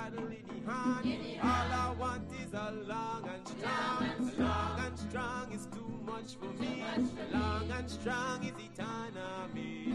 paddle in the hand. All I want is a long and strong. Long and strong is too much for me. Long and strong is eternity.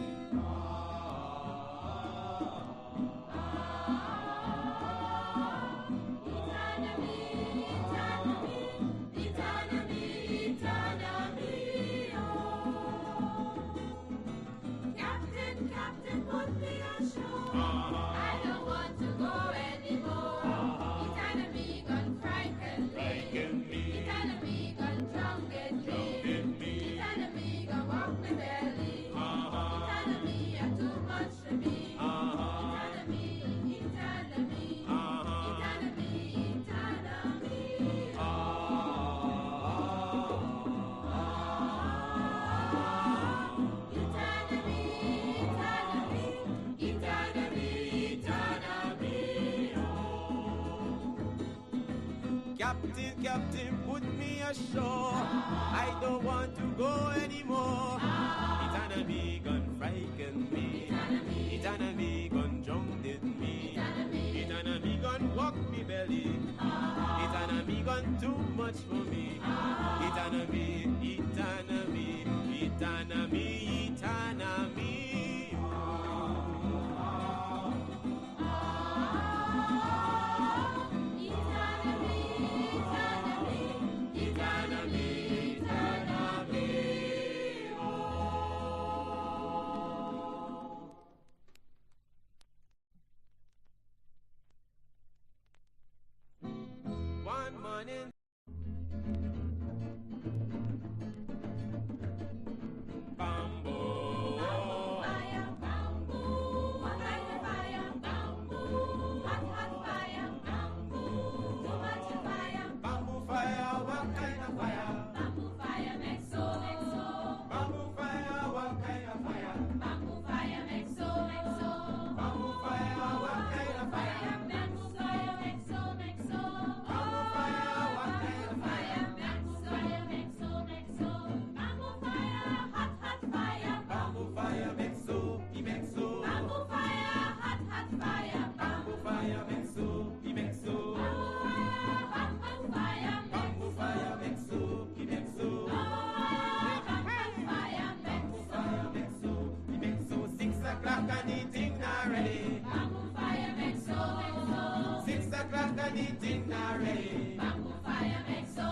Captain, put me ashore. I don't want to go anymore. Eternity gone frighten me. Eternity gone drowned me. Eternity gone walk me belly. Eternity gone too much for me. Eternity, eternity, eternity, eternity. One morning, bamboo, fire, bamboo, what kind of fire, bamboo, hot fire, bamboo, too much fire, bamboo fire, what kind of fire, bamboo fire makes so, bamboo fire, what kind of fire, bamboo fire makes so, bamboo fire, what kind of fire, bamboo fire makes so, Eating already. Bamboo fire makes so, 6 o'clock and eating already. Bamboo fire makes so,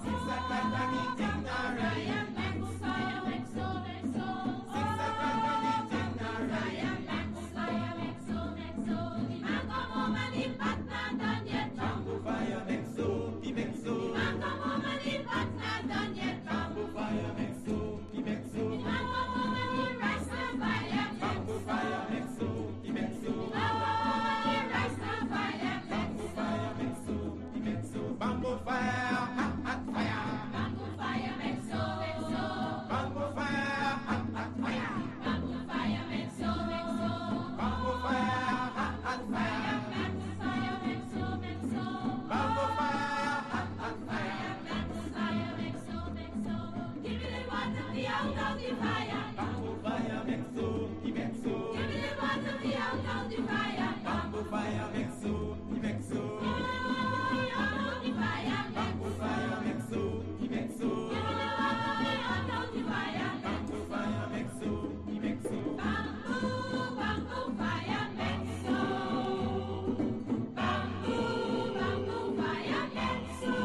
6 o'clock and eating already. Bamboo fire makes so, man come home and the pot not done yet. Bamboo fire makes so, he makes so. Man come home and the pot not done yet. Bamboo fire makes so, he makes so. Man come home and the rice not fire. Bamboo fire makes so, he makes so. Man come home and the rice not fire. Bamboo fire, hot fire. Bamboo fire makes so, Bamboo fire, hot fire. Bamboo fire makes so, Bamboo fire, hot fire. Bamboo fire makes so, Bamboo fire, hot fire. Bamboo fire makes so, Give me the water, the out of the fire. Bamboo fire makes so, he makes so. Give me the water, the out of the fire. Bamboo fire makes so, he makes so. Bamboo fire makes so, he makes so. Give me the water, the out of the fire. Bamboo fire makes so, he makes so. Bamboo fire makes so. Bamboo fire makes so.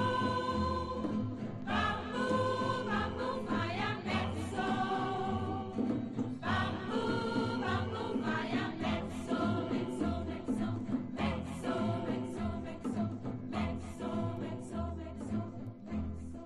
Bamboo fire makes so. Bamboo fire makes so, makes so, makes so, makes so, makes so, makes so, makes so, makes so, makes so, makes so.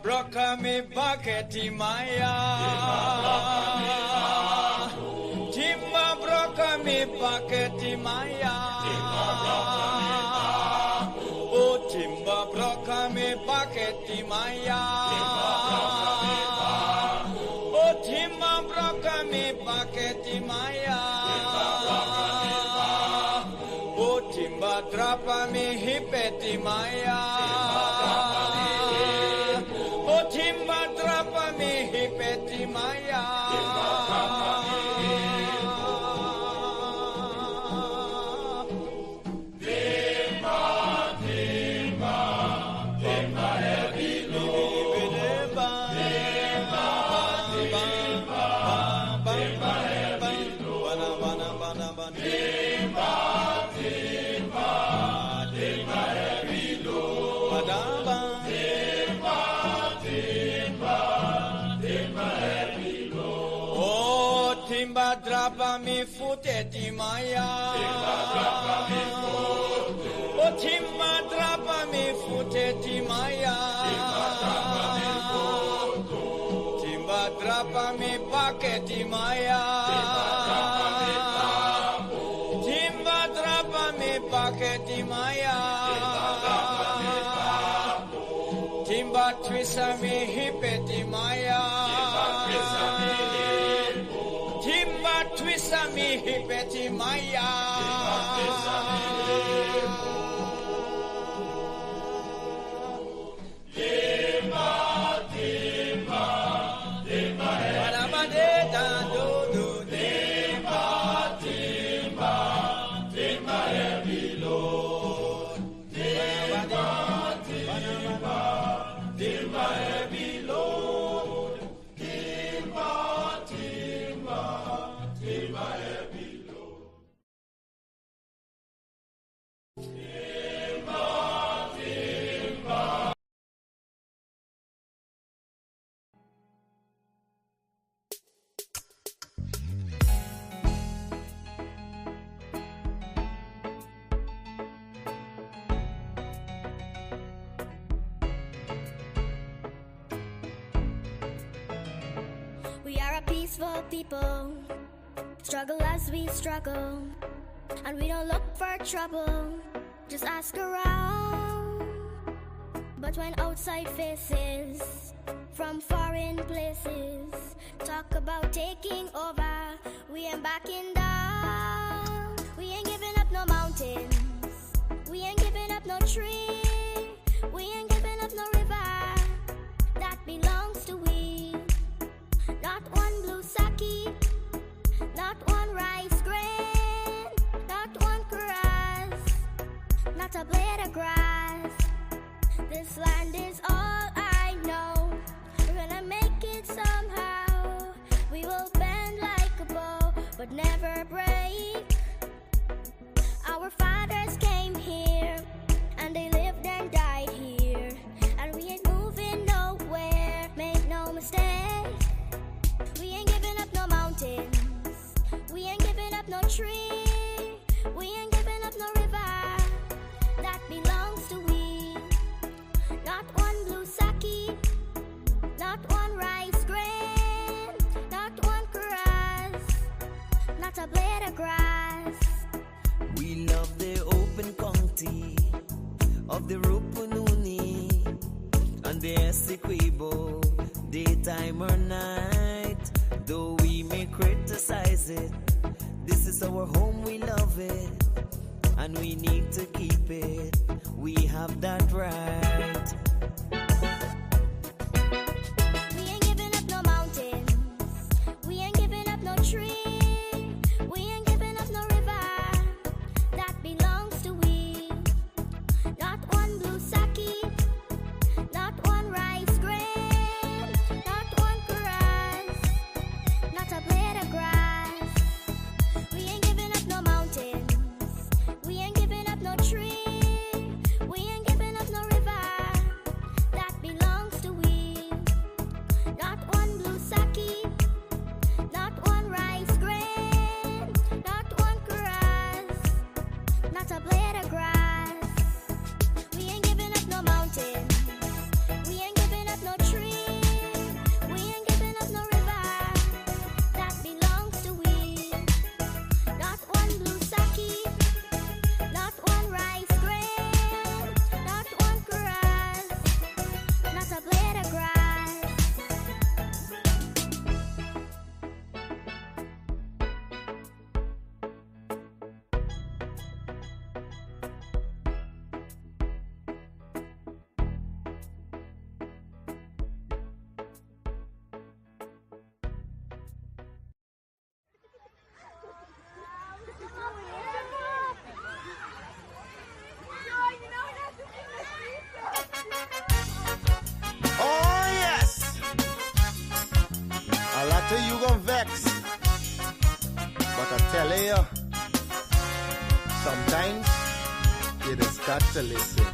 Broka me bucket in my eye. Timba broka me paketi maya. Oh, timba broka me paketi maya. Oh, timba broka me paketi maya. Oh, timba drapa me hipeti maya. Oh, timba drapa me hipeti maya. Drapa mi futeti maya. Oh, timba drapa mi futeti maya. Timba drapa mi paketi maya. Timba drapa mi paketi maya. Timba twisa mi hipeti maya. Timba twisa mi hipeti maya. Timba, timba, timba, timba, timba, timba, heavy load. Timba, timba, timba, heavy load. Timba, timba, timba, heavy load. Timba, timba. We are a peaceful people, struggle as we struggle, and we don't look for trouble, just ask around. But when outside faces from foreign places talk about taking over, we ain't backing down. We ain't giving up no mountains, we ain't giving up no tree, we ain't giving up no river that belongs to we. Not one blue sake, not one rice grain, not one grass, not a blade of grass. This land is all I know. We're gonna make it somehow. We will bend like a bow, but never break. Our fathers came here, and they lived and died here, and we ain't moving nowhere, make no mistake. We ain't giving up no mountains, we ain't giving up no tree, we ain't giving up no river that belongs to we. Not one blue sake, not one rice grain, not one grass, not a blade of grass. We love the open county of the Rupununi and the Essequibo, daytime or night. Though we may criticize it, this is our home, we love it, and we need to keep it. We have that right. We ain't giving up no mountains, we ain't giving up no tree, we ain't giving up no river that belongs to we. Not one blue sake, not one rice grain, not one grass, not a blade of grass. We ain't giving up no mountains, we ain't giving up no tree, we ain't giving up no river that belongs to we. Not one blue sake, not one rice grain, you, sometimes you just got to listen.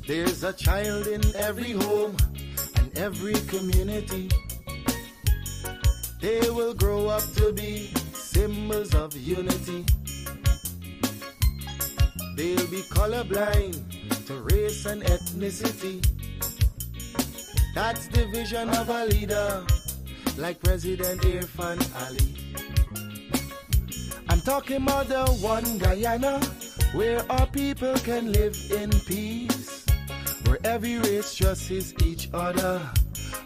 There's a child in every home and every community. They will grow up to be symbols of unity. They'll be colorblind to race and ethnicity. That's the vision of a leader like President Irfan Ali. I'm talking about the one Guyana where our people can live in peace, where every race trusts each other,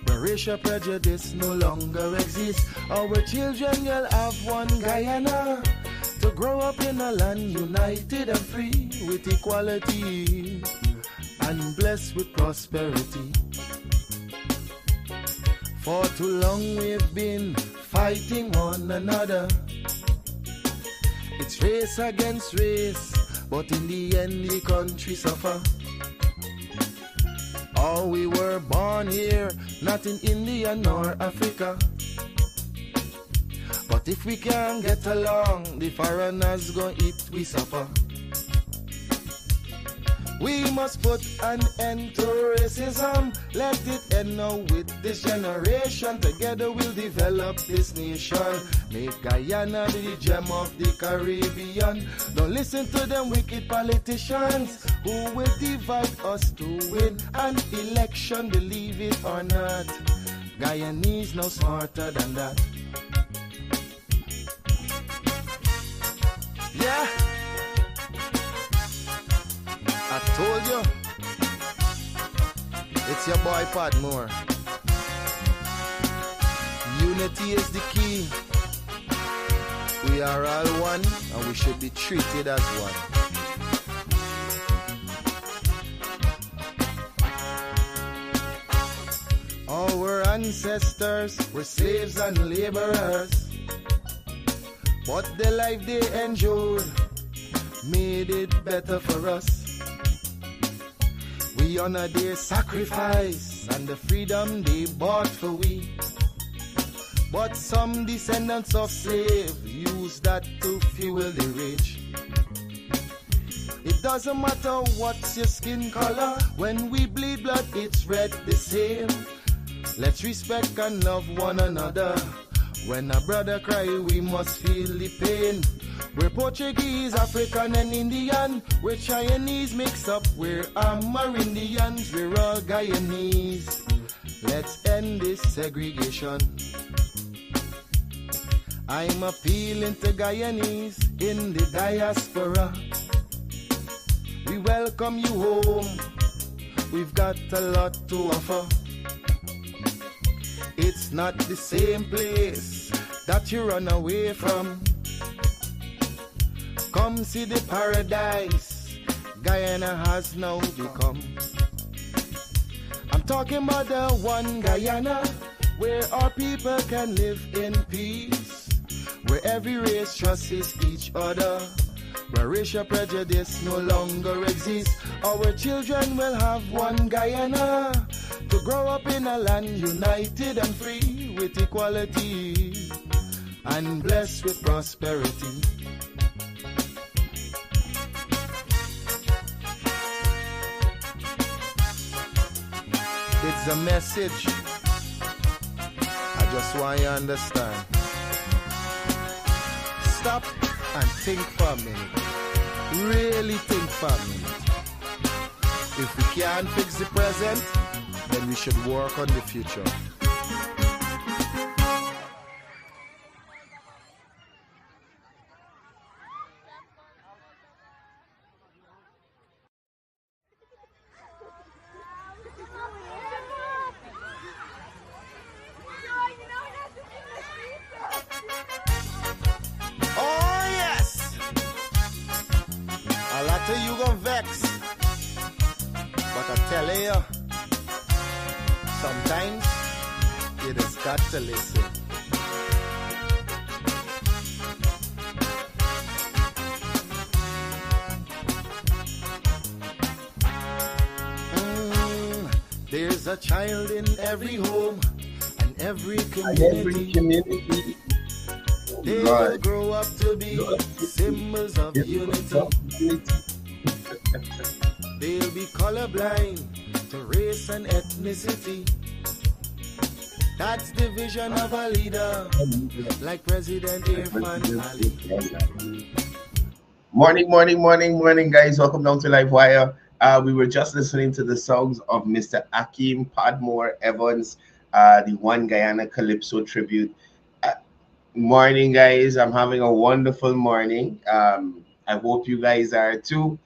where racial prejudice no longer exists. Our children will have one Guyana to grow up in a land united and free with equality and blessed with prosperity. For too long we've been fighting one another. It's race against race, but in the end the country suffer. Oh, we were born here, not in India nor Africa. But if we can't get along, the foreigners gon' eat we suffer. We must put an end to racism. Let it end now with this generation. Together we'll develop this nation. Make Guyana the gem of the Caribbean. Don't listen to them wicked politicians who will divide us to win an election. Believe it or not, Guyanese no smarter than that. Yeah, I told you, it's your boy Padmore. Unity is the key. We are all one and we should be treated as one. Our ancestors were slaves and laborers, but the life they endured made it better for us. We honor their sacrifice and the freedom they bought for we. But some descendants of slaves use that to fuel the rich. It doesn't matter what's your skin color, when we bleed blood it's red the same. Let's respect and love one another. When a brother cry we must feel the pain. We're Portuguese, African and Indian. We're Chinese mix up, we're Amerindians. We're all Guyanese. Let's end this segregation. I'm appealing to Guyanese in the diaspora. We welcome you home. We've got a lot to offer. It's not the same place that you run away from. Come see the paradise Guyana has now become. I'm talking about the one Guyana where our people can live in peace, where every race trusts each other, where racial prejudice no longer exists. Our children will have one Guyana to grow up in a land united and free with equality and blessed with prosperity. It's a message I just want you to understand. Stop and think for a minute. Really think for a minute. If we can't fix the present, then we should work on the future. Oh yes! A lot of you gon' vex, but I tell you, sometimes you just got to listen. There's a child in every home and every And every community. community, They God, will grow up to be symbols of unity. They'll be colorblind to race and ethnicity. That's the vision of a leader like President Irfan Ali. morning, guys. Welcome down to Livewire. We were just listening to the songs of Mr. Akeem Padmore Evans, the One Guyana Calypso tribute. Uh, Morning, guys. I'm having a wonderful morning. I hope you guys are too.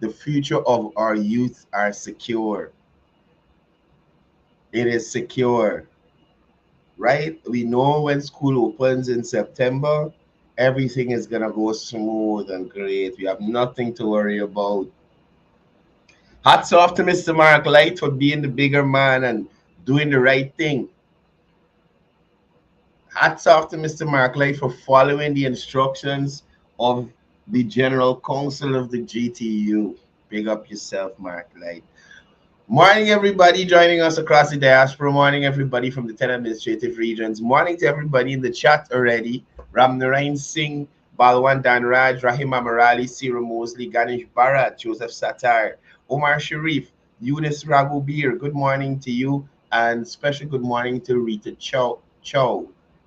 The future of our youth are secure. It is secure, right? We know when school opens in September, everything is gonna go smooth and great. We have nothing to worry about. Hats off to Mr. Mark Light for being the bigger man and doing the right thing. Hats off to Mr. Mark Light for following the instructions of the General Council of the GTU. Big up yourself, Mark Light. Morning, everybody joining us across the diaspora. Morning, everybody from the 10 administrative regions. Morning to everybody in the chat already. Ram Narain Singh, Balwan Danraj, Rahim Amarali, Sira Mosley, Ganesh Bharat, Joseph Satar, Omar Sharif, Eunice Raghubir. Good morning to you. And special good morning to Rita Chow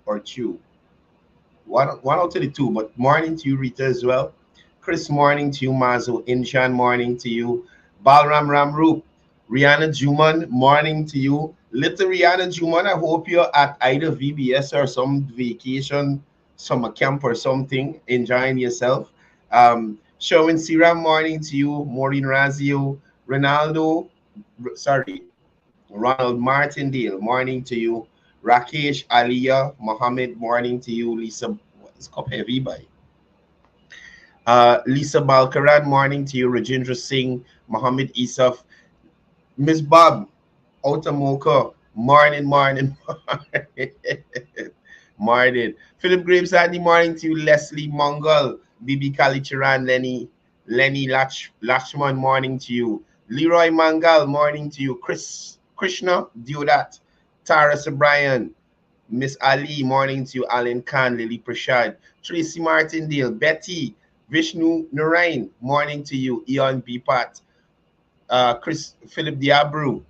or Chu. One out of the two, but morning to you, Rita, as well. Chris, morning to you. Mazo Inshan, morning to you. Balram Ramroop, Rihanna Juman, morning to you. Little Rihanna Juman, I hope you're at either VBS or some vacation, summer camp or something, enjoying yourself. Showing Sira, morning to you. Maureen Razio, Ronald Martindale, morning to you. Rakesh Aliyah Mohammed, morning to you. Lisa, it's called heavy by. Lisa Balkaran, morning to you. Rajendra Singh, Mohammed Isaf, Miss Bob, Otamoka, morning, morning. Morning. Philip Graves, Andy, morning to you. Leslie Mongol, Bibi Kalichiran, Lenny Lachman, morning to you. Leroy Mangal, morning to you. Krishna, Diodat, Tara Sabrian, Miss Ali, morning to you. Alan Khan, Lily Prashad, Tracy Martindale, Betty, Vishnu Narain, morning to you. Eon Bipat, Chris Philip Diabru,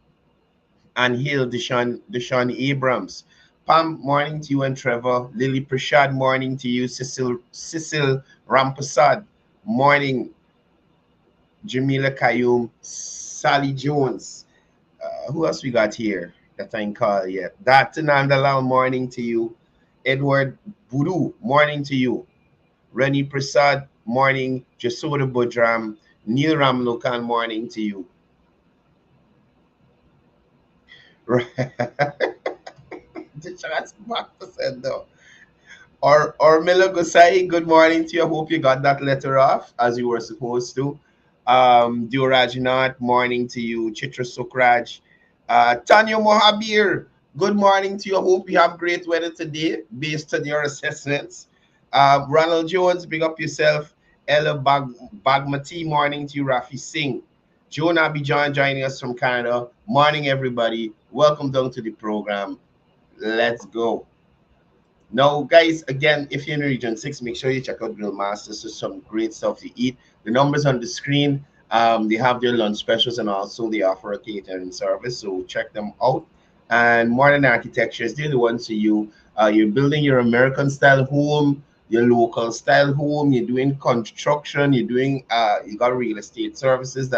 and Hill Deshaun Abrams. Pam, morning to you, and Trevor. Lily Prashad, morning to you. Cecil Rampasad, morning. Jamila Kayum, Sally Jones. Who else we got here that I ain't called yet? Dr. Nandalal, morning to you. Edward Buru, morning to you. Reni Prasad, morning. Jasoda Budram, Neil Ramlokan, morning to you. That's back to said though. Or Mila Gosai, good morning to you. I hope you got that letter off as you were supposed to. Dio Rajnath, morning to you. Chitra Sukraj. Tanya Mohabir, good morning to you. I hope you have great weather today based on your assessments. Ronald Jones, big up yourself. Ella Bagmati, morning to you. Rafi Singh. Joan Abidjan joining us from Canada. Morning, everybody. Welcome down to the program. Let's go. Now, guys, again, if you're in Region 6, make sure you check out Grill Masters. There's some great stuff to eat. The numbers on the screen, they have their lunch specials and also they offer a catering service. So check them out. And Modern Architectures, they're the ones to you. You're building your American style home, your local style home, you're doing construction, you got real estate services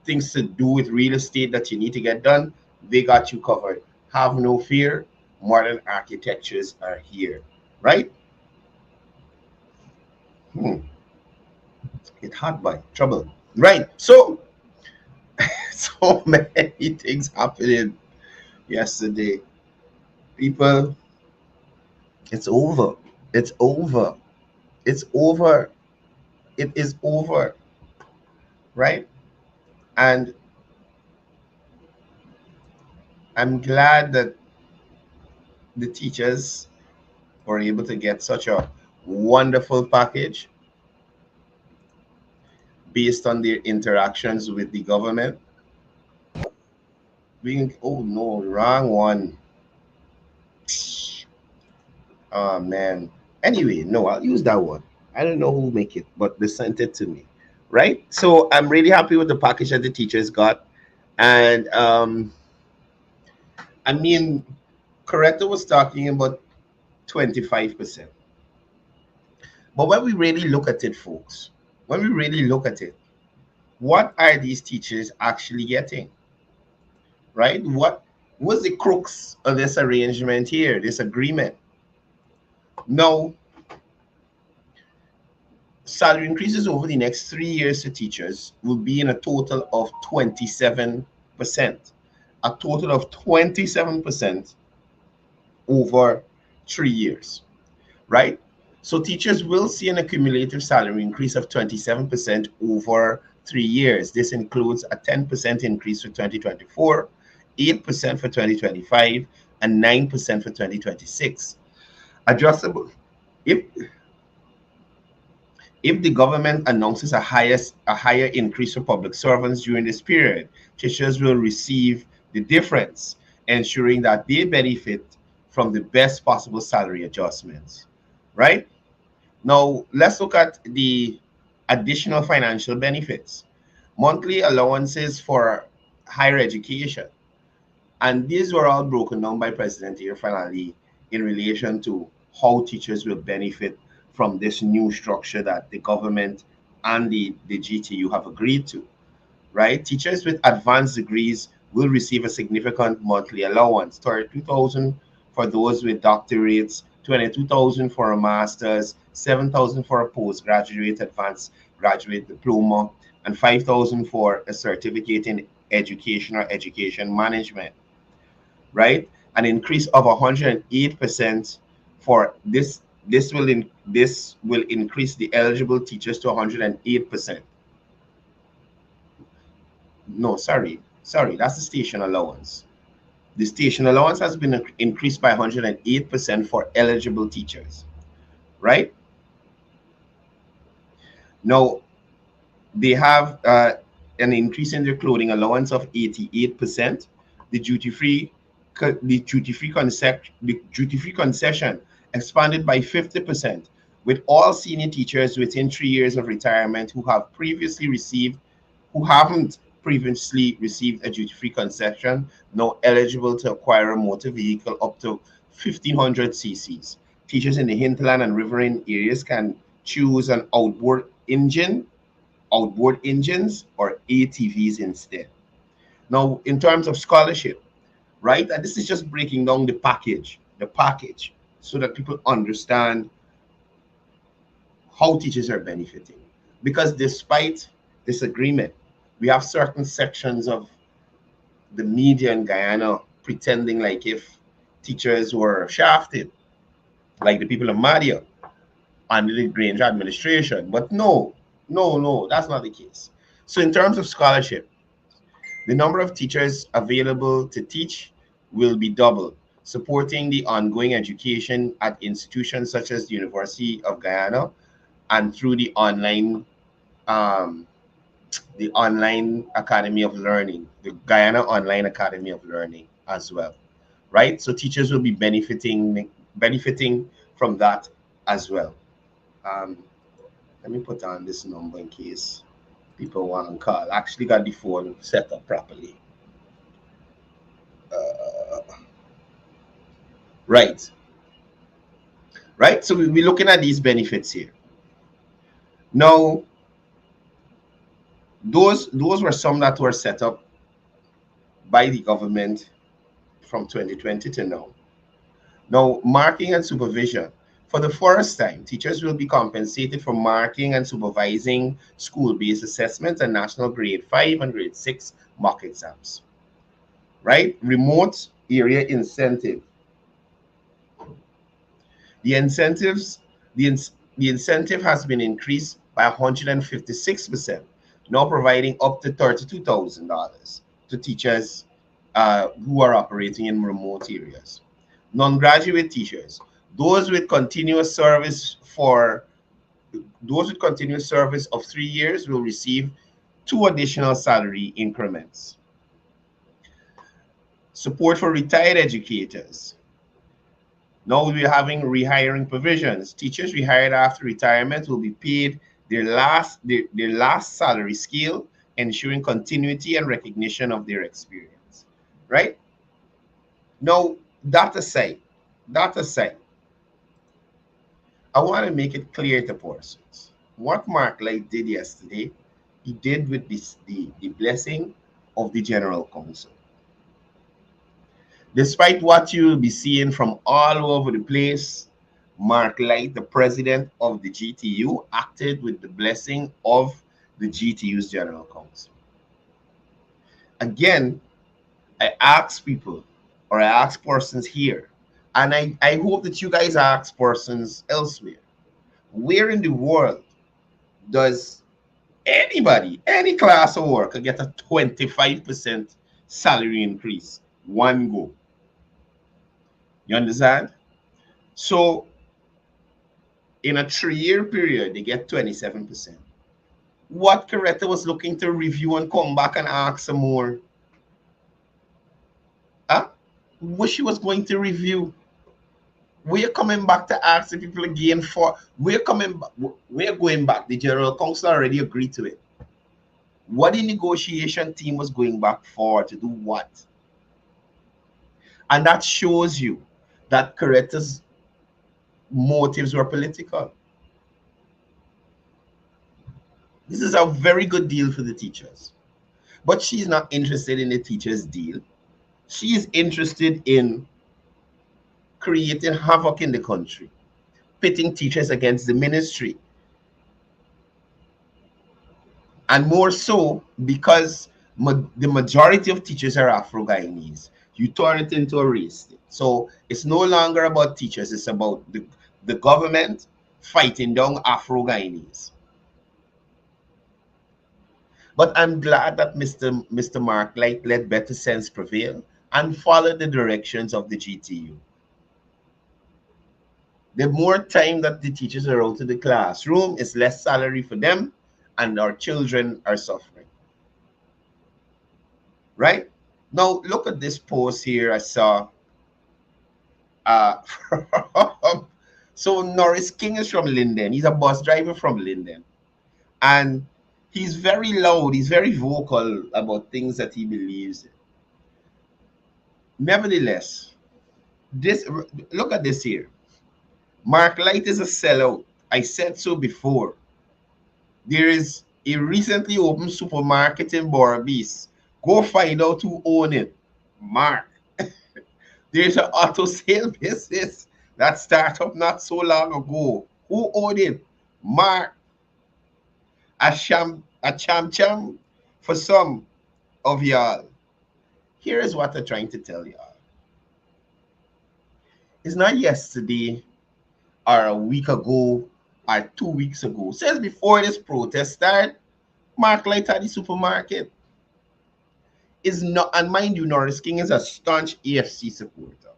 things to do with real estate that you need to get done. They got you covered. Have no fear. Modern Architectures are here, right? It hard by trouble, right? So, so many things happening yesterday. People, it's over. It's over. It's over. It is over, right? And I'm glad that the teachers were able to get such a wonderful package based on their interactions with the government. Being, oh no, wrong one. Oh man. Anyway, no, I'll use that one. I don't know who make it, but they sent it to me. Right? So I'm really happy with the package that the teachers got. And I mean, Corrector was talking about 25%. But when we really look at it, folks, when we really look at it, what are these teachers actually getting? Right? What was the crux of this arrangement here, this agreement? No, salary increases over the next 3 years to teachers will be in a total of 27%. A total of 27% over 3 years, right? So teachers will see an accumulative salary increase of 27% over 3 years. This includes a 10% increase for 2024, 8% for 2025, and 9% for 2026. Adjustable. If if the government announces a higher increase for public servants during this period, teachers will receive the difference, ensuring that they benefit from the best possible salary adjustments. Right? Now, let's look at the additional financial benefits. Monthly allowances for higher education. And these were all broken down by President here finally in relation to how teachers will benefit from this new structure that the government and the GTU have agreed to, right? Teachers with advanced degrees will receive a significant monthly allowance, 32,000 for those with doctorates, 22,000 for a master's, 7,000 for a postgraduate advanced graduate diploma, and 5,000 for a certificate in education or education management, right? An increase of 108% for this. This will increase the eligible teachers to 108%. No, sorry, that's the station allowance. The station allowance has been increased by 108% for eligible teachers, right? Now they have an increase in their clothing allowance of 88%. The duty free concession expanded by 50%, with all senior teachers within 3 years of retirement who haven't previously received a duty-free concession now eligible to acquire a motor vehicle up to 1500 cc's. Teachers in the hinterland and riverine areas can choose an outboard engines or ATVs instead. Now, in terms of scholarship, right? And this is just breaking down the package, so that people understand how teachers are benefiting. Because despite this agreement, we have certain sections of the media in Guyana pretending like if teachers were shafted, like the people of Madia under the Grange administration. But no, no, no, that's not the case. So, in terms of scholarship, the number of teachers available to teach will be doubled, supporting the ongoing education at institutions such as the University of Guyana and through um, the online Academy of Learning, the Guyana Online Academy of Learning as well, right? So teachers will be benefiting from that as well. Um, Let me put on this number in case people want to call. I actually got the phone set up properly. Right, right. So we're looking at these benefits here. Now, those were some that were set up by the government from 2020 to now. Now, marking and supervision. For the first time, teachers will be compensated for marking and supervising school-based assessments and national grade 5 and grade 6 mock exams. Right? Remote area incentive. The incentives, the incentive has been increased by 156%, now providing up to $32,000 to teachers who are operating in remote areas. Non-graduate teachers, those with continuous service for those with continuous service of 3 years will receive two additional salary increments. Support for retired educators. Now we're having rehiring provisions. Teachers rehired after retirement will be paid their last salary scale, ensuring continuity and recognition of their experience. Right? Now, that aside, that aside, I want to make it clear to persons. What Mark Light did yesterday, he did with the blessing of the General Council. Despite what you'll be seeing from all over the place, Mark Light, the president of the GTU, acted with the blessing of the GTU's General Council. Again, I ask people, or I ask persons here, and I hope that you guys ask persons elsewhere, where in the world does anybody, any class of worker get a 25% salary increase one go? You understand? So in a 3-year period, they get 27%. What Coretta was looking to review and come back and ask some more? Huh? What she was going to review? We're coming back to ask the people again for, we're going back. The General Council already agreed to it. What the negotiation team was going back for, to do what? And that shows you that Coretta's motives were political. This is a very good deal for the teachers. But she's not interested in the teachers' deal. She is interested in creating havoc in the country, pitting teachers against the ministry. And more so because the majority of teachers are Afro-Guyanese. You turn it into a race thing. So it's no longer about teachers, it's about the government fighting down Afro-Guyanese. But I'm glad that Mr. Mark Light let better sense prevail and follow the directions of the GTU. The more time that the teachers are out of the classroom, is less salary for them, and our children are suffering. Right? Now, look at this post here I saw. So Norris King is from Linden. He's a bus driver from Linden. And he's very loud. He's very vocal about things that he believes in. Nevertheless, look at this here. Mark Light is a sellout. I said so before. There is a recently opened supermarket in Borabis. Go find out who owns it. Mark. There's an auto sale business that started up not so long ago. Who owned it? Mark. A cham for some of y'all. Here is what I'm trying to tell y'all. It's not yesterday or a week ago or 2 weeks ago. Since before this protest started, Mark Light had the supermarket. Is not, and mind you, Norris King is a staunch AFC supporter.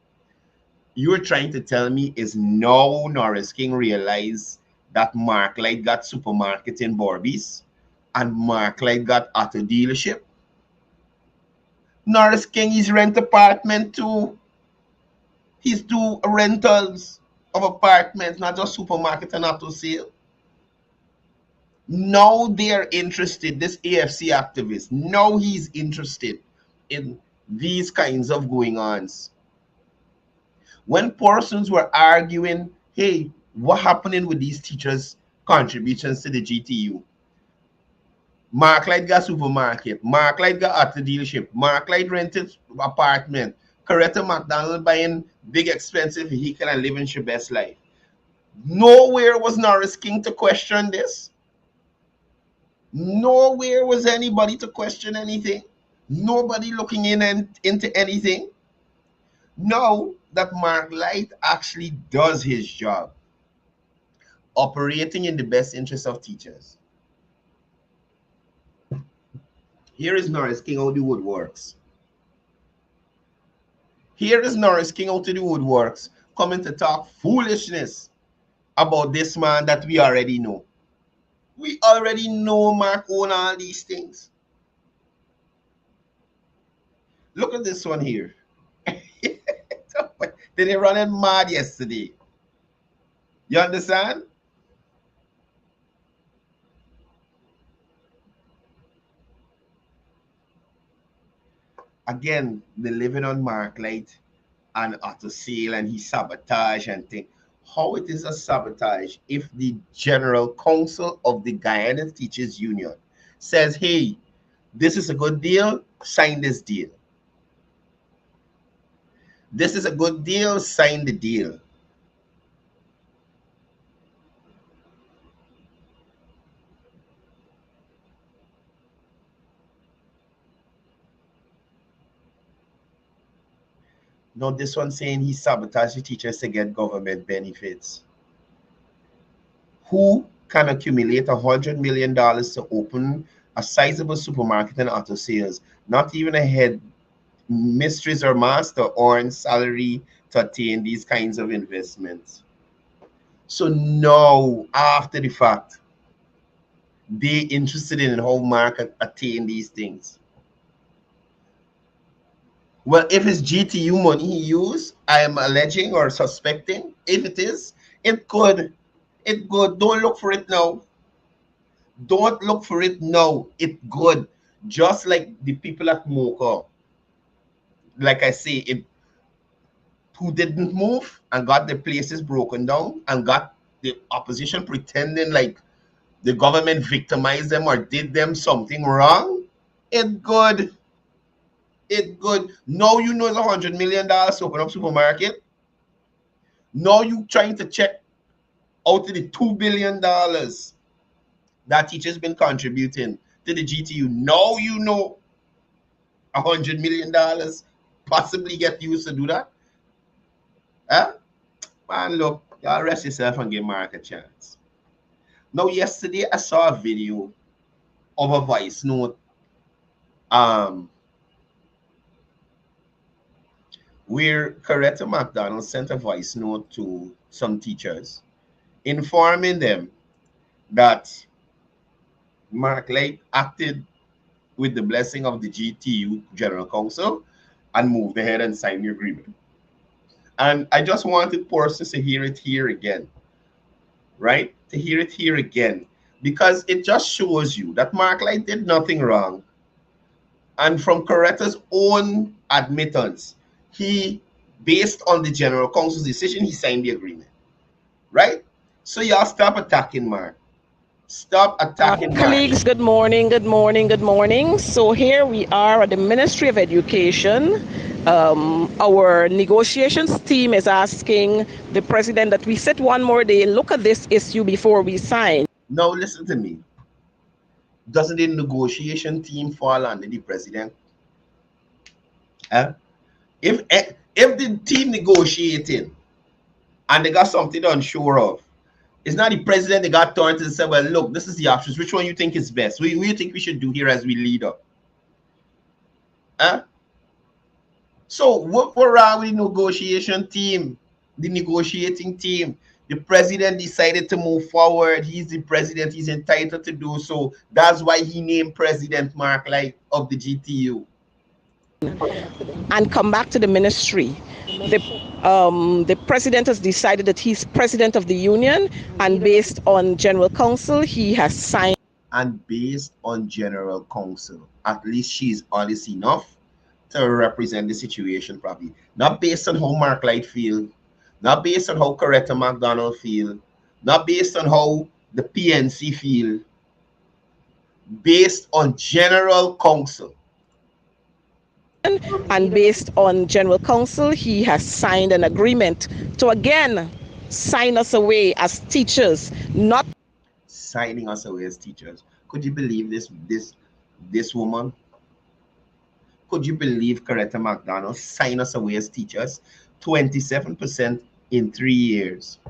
You're trying to tell me is now Norris King realized that Mark Light got supermarket in Borbies and Mark Light got auto dealership? Norris King is rent apartment too. He's do rentals of apartments, not just supermarket and auto sale. Now they're interested, this AFC activist, now he's interested in these kinds of going-ons. When persons were arguing, hey, what happening with these teachers' contributions to the GTU? Mark Light got supermarket, Mark Light got auto dealership, Mark Light rented apartment, Coretta McDonald buying big expensive vehicle and living your best life. Nowhere was Norris King to question this. Nowhere was anybody to question anything. Nobody looking in and into anything. Now that Mark Light actually does his job, operating in the best interest of teachers. Here is Norris King out the woodworks. Here is Norris King out of the woodworks coming to talk foolishness about this man that we already know. We already know Mark own all these things. Look at this one here. They running mad yesterday. You understand? Again, they're living on Marklight and auto sale and he sabotage and thing. How it is a sabotage if the General Council of the Guyana Teachers Union says, hey, this is a good deal, sign this deal. This is a good deal, sign the deal. No, this one saying he sabotaged the teachers to get government benefits. Who can accumulate $100 million to open a sizable supermarket and auto sales? Not even a head mistress or master earns salary to attain these kinds of investments. So now, after the fact, they interested in how market attain these things. Well, if it's GTU money he used, I am alleging or suspecting. If it is, it could. It good. Don't look for it now. Don't look for it now. It good. Just like the people at Mocha. Like I say, it who didn't move and got their places broken down and got the opposition pretending like the government victimized them or did them something wrong. It good. It good. Now you know it's $100 million to open up supermarket. Now you trying to check out of the $2 billion that teachers been contributing to the GTU. Now you know $100 million possibly get used to do that. Huh? Man, look, y'all rest yourself and give Mark a chance. Now, yesterday I saw a video of a voice note where Coretta McDonald sent a voice note to some teachers informing them that Mark Light acted with the blessing of the GTU General Council and moved ahead and signed the agreement. And I just wanted persons to hear it here again, right? To hear it here again, because it just shows you that Mark Light did nothing wrong. And from Coretta's own admittance, he, based on the General Council's decision, he signed the agreement, right? So y'all stop attacking Mark. Stop attacking colleagues. Good morning, good morning, good morning. So here we are at the Ministry of Education. Our negotiations team is asking the president that we sit one more day, look at this issue before we sign. Now listen to me. Doesn't the negotiation team fall under the president? If the team negotiating and they got something unsure of, it's not the president they got turned to say, well, look, this is the options. Which one you think is best? What do you think we should do here as we leader? So what were wrong with the negotiation team, the negotiating team? The president decided to move forward. He's the president. He's entitled to do so. That's why he named President Mark Light of the GTU. And come back to the ministry. The president has decided that he's president of the union, and based on General Council, he has signed. And based on General Council, at least she's honest enough to represent the situation properly. Not based on how Mark Light feels, not based on how Coretta McDonald feel, not based on how the PNC feel, based on General Council. And based on General Council, he has signed an agreement to again sign us away as teachers, not signing us away as teachers. Could you believe this woman? Could you believe Coretta McDonald sign us away as teachers? 27% in 3 years.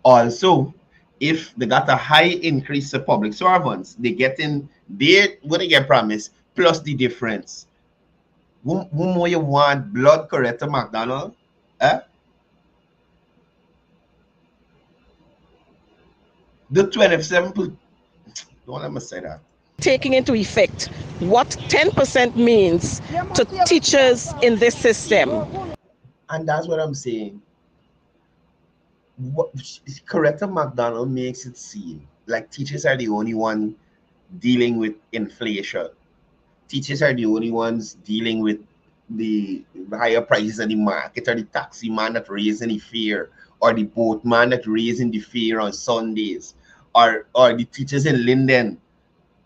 Also, if they got a high increase of public servants, they're going to get promised plus the difference. Who more you want? Blood Coretta McDonald? The 27%. Don't let me say that. taking into effect what 10% means to teachers in this system. And that's what I'm saying. What Coretta McDonald makes it seem like teachers are the only one dealing with inflation. Teachers are the only ones dealing with the higher prices in the market, or the taxi man that raising the fare, or the boatman that raising the fare on Sundays, or the teachers in Linden,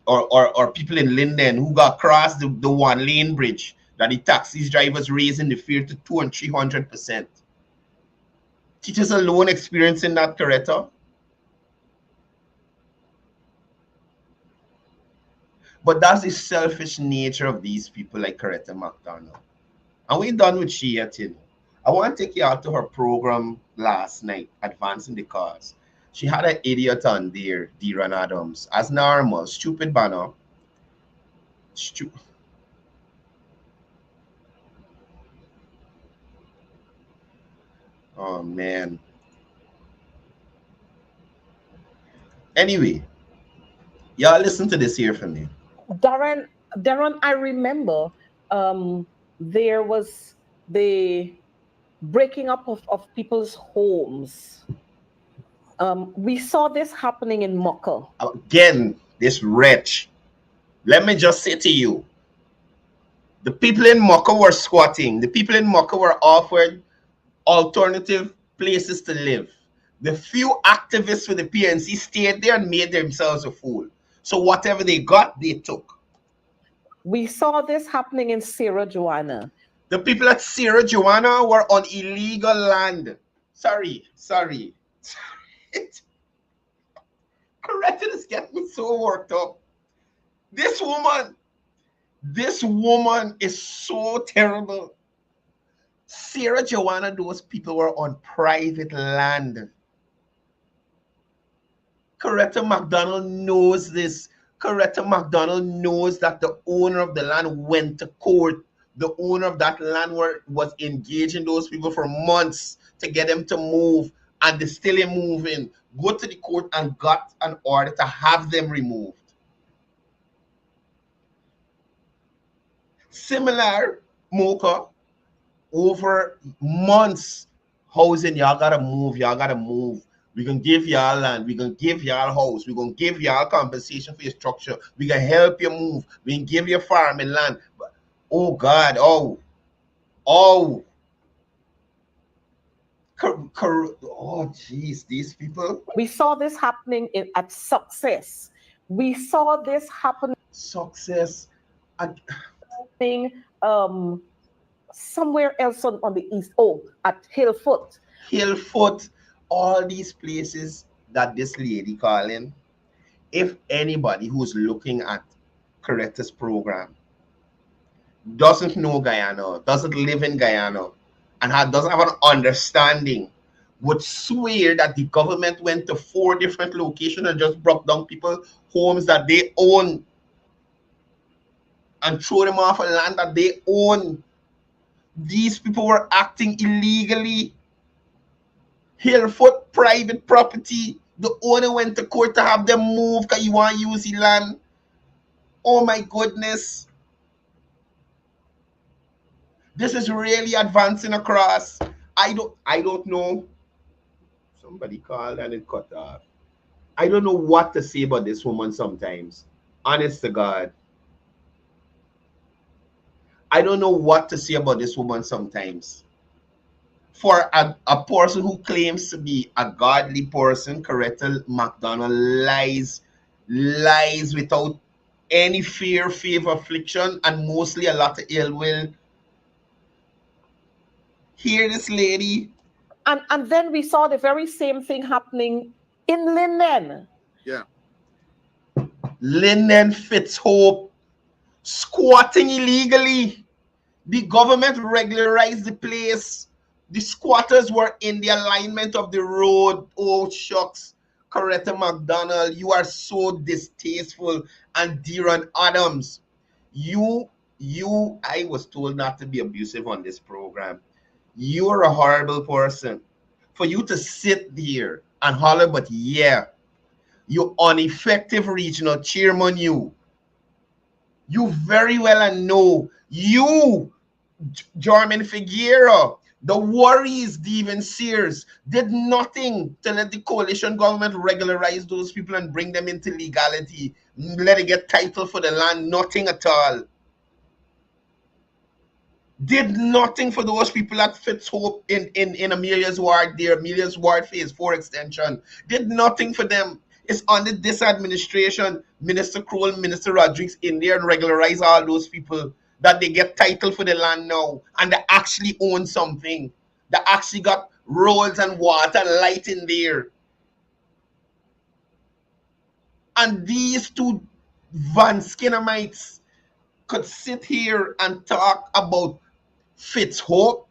or people in Linden who got across the one lane bridge, that the taxis drivers raising the fare to 200 and 300%. Teachers alone experiencing that, Coretta. But that's the selfish nature of these people like Coretta McDonald. And we done with she yet, you know. I want to take you out to her program last night, Advancing the Cause. She had an idiot on there, Deron Adams, as normal, stupid banner. Oh man. Anyway, y'all listen to this here for me. Darren, I remember there was the breaking up of people's homes. We saw this happening in Mocha. Again, this wretch. Let me just say to you, the people in Mocha were squatting. The people in Mocha were offered alternative places to live. The few activists for the PNC stayed there and made themselves a fool. So whatever they got, they took. We saw this happening in Sierra Joanna. The people at Sierra Joanna were on illegal land. Sorry. Correct, is getting me so worked up. This woman is so terrible. Sierra Joanna, those people were on private land. Coretta McDonald knows this. Coretta McDonald knows that the owner of the land went to court. The owner of that land was engaging those people for months to get them to move, and they still ain't moving. Go to the court and got an order to have them removed. Similar, Mocha, over months, housing, y'all gotta move. We can give y'all land, we can give y'all house, we can give y'all compensation for your structure, we can help you move, we can give you farming land. But, oh God, oh jeez, these people. We saw this happening at Success. We saw this happening. Success. Somewhere else on the east. Oh, at Hillfoot. All these places that this lady calling. If anybody who's looking at Coretta's program doesn't know Guyana, doesn't live in Guyana, and doesn't have an understanding, would swear that the government went to 4 different locations and just brought down people's homes that they own and throw them off a land that they own. These people were acting illegally. Hillfoot, private property. The owner went to court to have them move because you want to use the land. Oh my goodness. This is really advancing across. I don't know. Somebody called and it cut off. I don't know what to say about this woman sometimes. Honest to God. I don't know what to say about this woman sometimes. For a person who claims to be a godly person, Coretta McDonald lies without any fear, favor, affliction, and mostly a lot of ill will. Hear this lady. And then we saw the very same thing happening in Linden. Yeah. Linden Fitzhope, squatting illegally. The government regularized the place. The squatters were in the alignment of the road. Oh, shucks. Coretta McDonald, you are so distasteful. And Deron Adams, I was told not to be abusive on this program. You're a horrible person. For you to sit there and holler, but yeah, you ineffective regional chairman, you. You very well know. You, Jorman Figueroa, the Worries, Devon Sears, did nothing to let the coalition government regularize those people and bring them into legality. Let it get title for the land. Nothing at all. Did nothing for those people at Fitzhope in Amelia's ward there, Amelia's ward phase 4 extension. Did nothing for them. It's under this administration, Minister Kroll, Minister Rodriguez in there and regularize all those people that they get title for the land now and they actually own something. They actually got roads and water and light in there. And these two Van Skinnermites could sit here and talk about Fitzhope.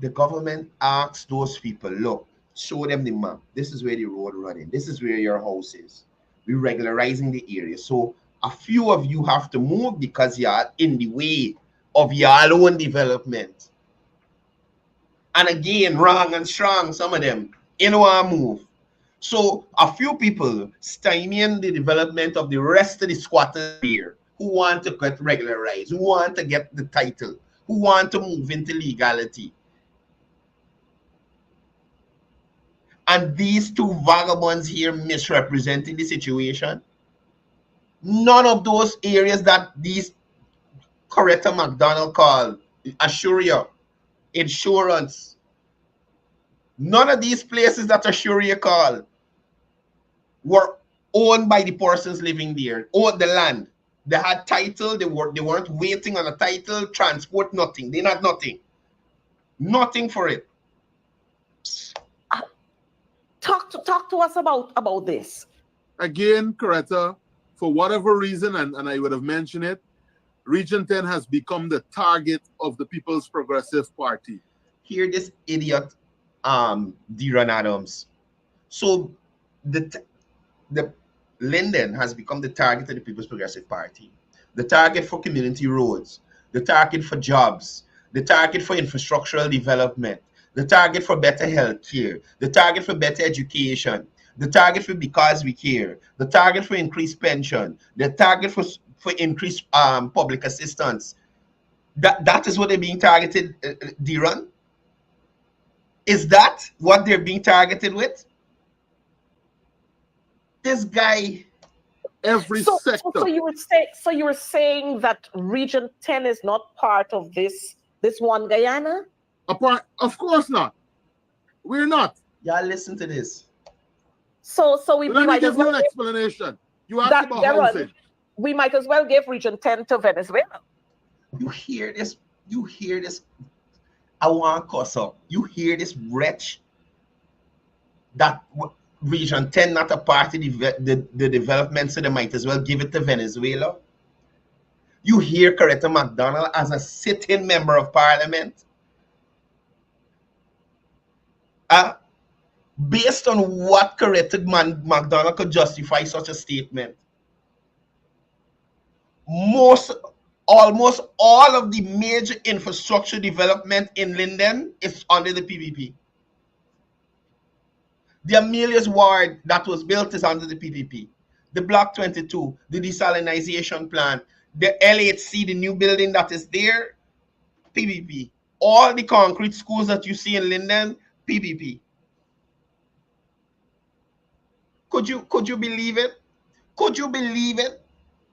The government asks those people, look, show them the map. This is where the road running. This is where your house is. We're regularizing the area. So a few of you have to move because you're in the way of your own development. And again, wrong and strong, some of them, you know, I move. So a few people stymieing the development of the rest of the squatters here who want to get regularized, who want to get the title, who want to move into legality. And these two vagabonds here misrepresenting the situation. None of those areas that these Coretta McDonald called Assuria, insurance, none of these places that Assuria called were owned by the persons living there, owned the land. They had title, they weren't waiting on a title, transport, nothing. They had nothing. Nothing for it. Talk to us about this. Again, Coretta, for whatever reason, and I would have mentioned it, Region 10 has become the target of the People's Progressive Party. Hear this idiot, Deron Adams. So the Linden has become the target of the People's Progressive Party, the target for community roads, the target for jobs, the target for infrastructural development, the target for better health care, the target for better education, the target for because we care, the target for increased pension, the target for increased public assistance. That is what they're being targeted, Deron? Is that what they're being targeted with? This guy, every sector. So you were saying that Region 10 is not part of this one Guyana? Of course not. We're not. Y'all listen to this. So we Let me might give as well you an explanation. You asked about housing. We might as well give Region 10 to Venezuela. You hear this? I want to cuss up. You hear this wretch that Region 10 not a part of the development, so they might as well give it to Venezuela. You hear Coretta McDonald as a sitting member of parliament. Based on what Coretta McDonald could justify such a statement. Almost all of the major infrastructure development in Linden is under the PPP. The Amelia's ward that was built is under the PPP. The Block 22, the desalinization plant, the LHC, the new building that is there, PPP. All the concrete schools that you see in Linden, PPP. Could you believe it? Could you believe it?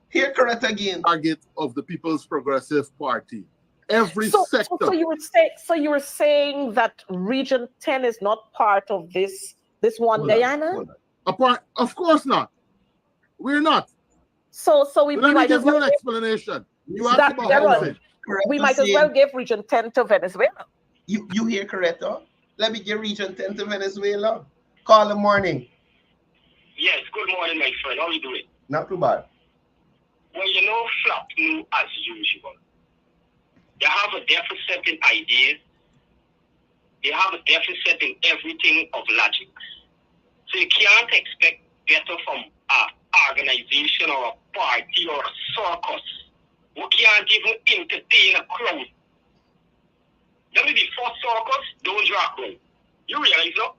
Here, Coretta again. Target of the People's Progressive Party. Every sector. So you were saying that Region 10 is not part of this one Guyana? Of course not. We're not. So we Let me might give as well you an explanation. You asked about housing. We might as well give Region 10 to Venezuela. You hear Coretta? Let me give Region 10 to Venezuela. Call the morning. Yes, good morning, my friend. How are you doing? Not too bad. Well, flop new as usual. They have a deficit in ideas. They have a deficit in everything of logic. So you can't expect better from an organization or a party or a circus who can't even entertain a crowd. Let me be first circus, don't draw a crowd. You realize that?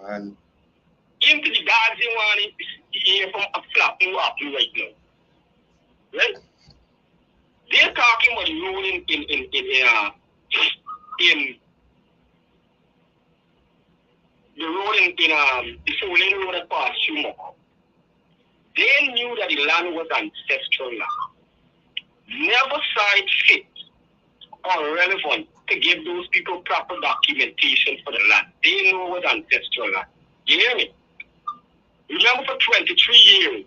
Man. into the guards they want to hear from a flap new happening right now. Right? They're talking about the rule in the road in the 4-lane road that passed through Moko. They knew that the land was ancestral land. Never saw it fit or relevant to give those people proper documentation for the land. They know it was ancestral land. You hear me? Remember, for 23 years,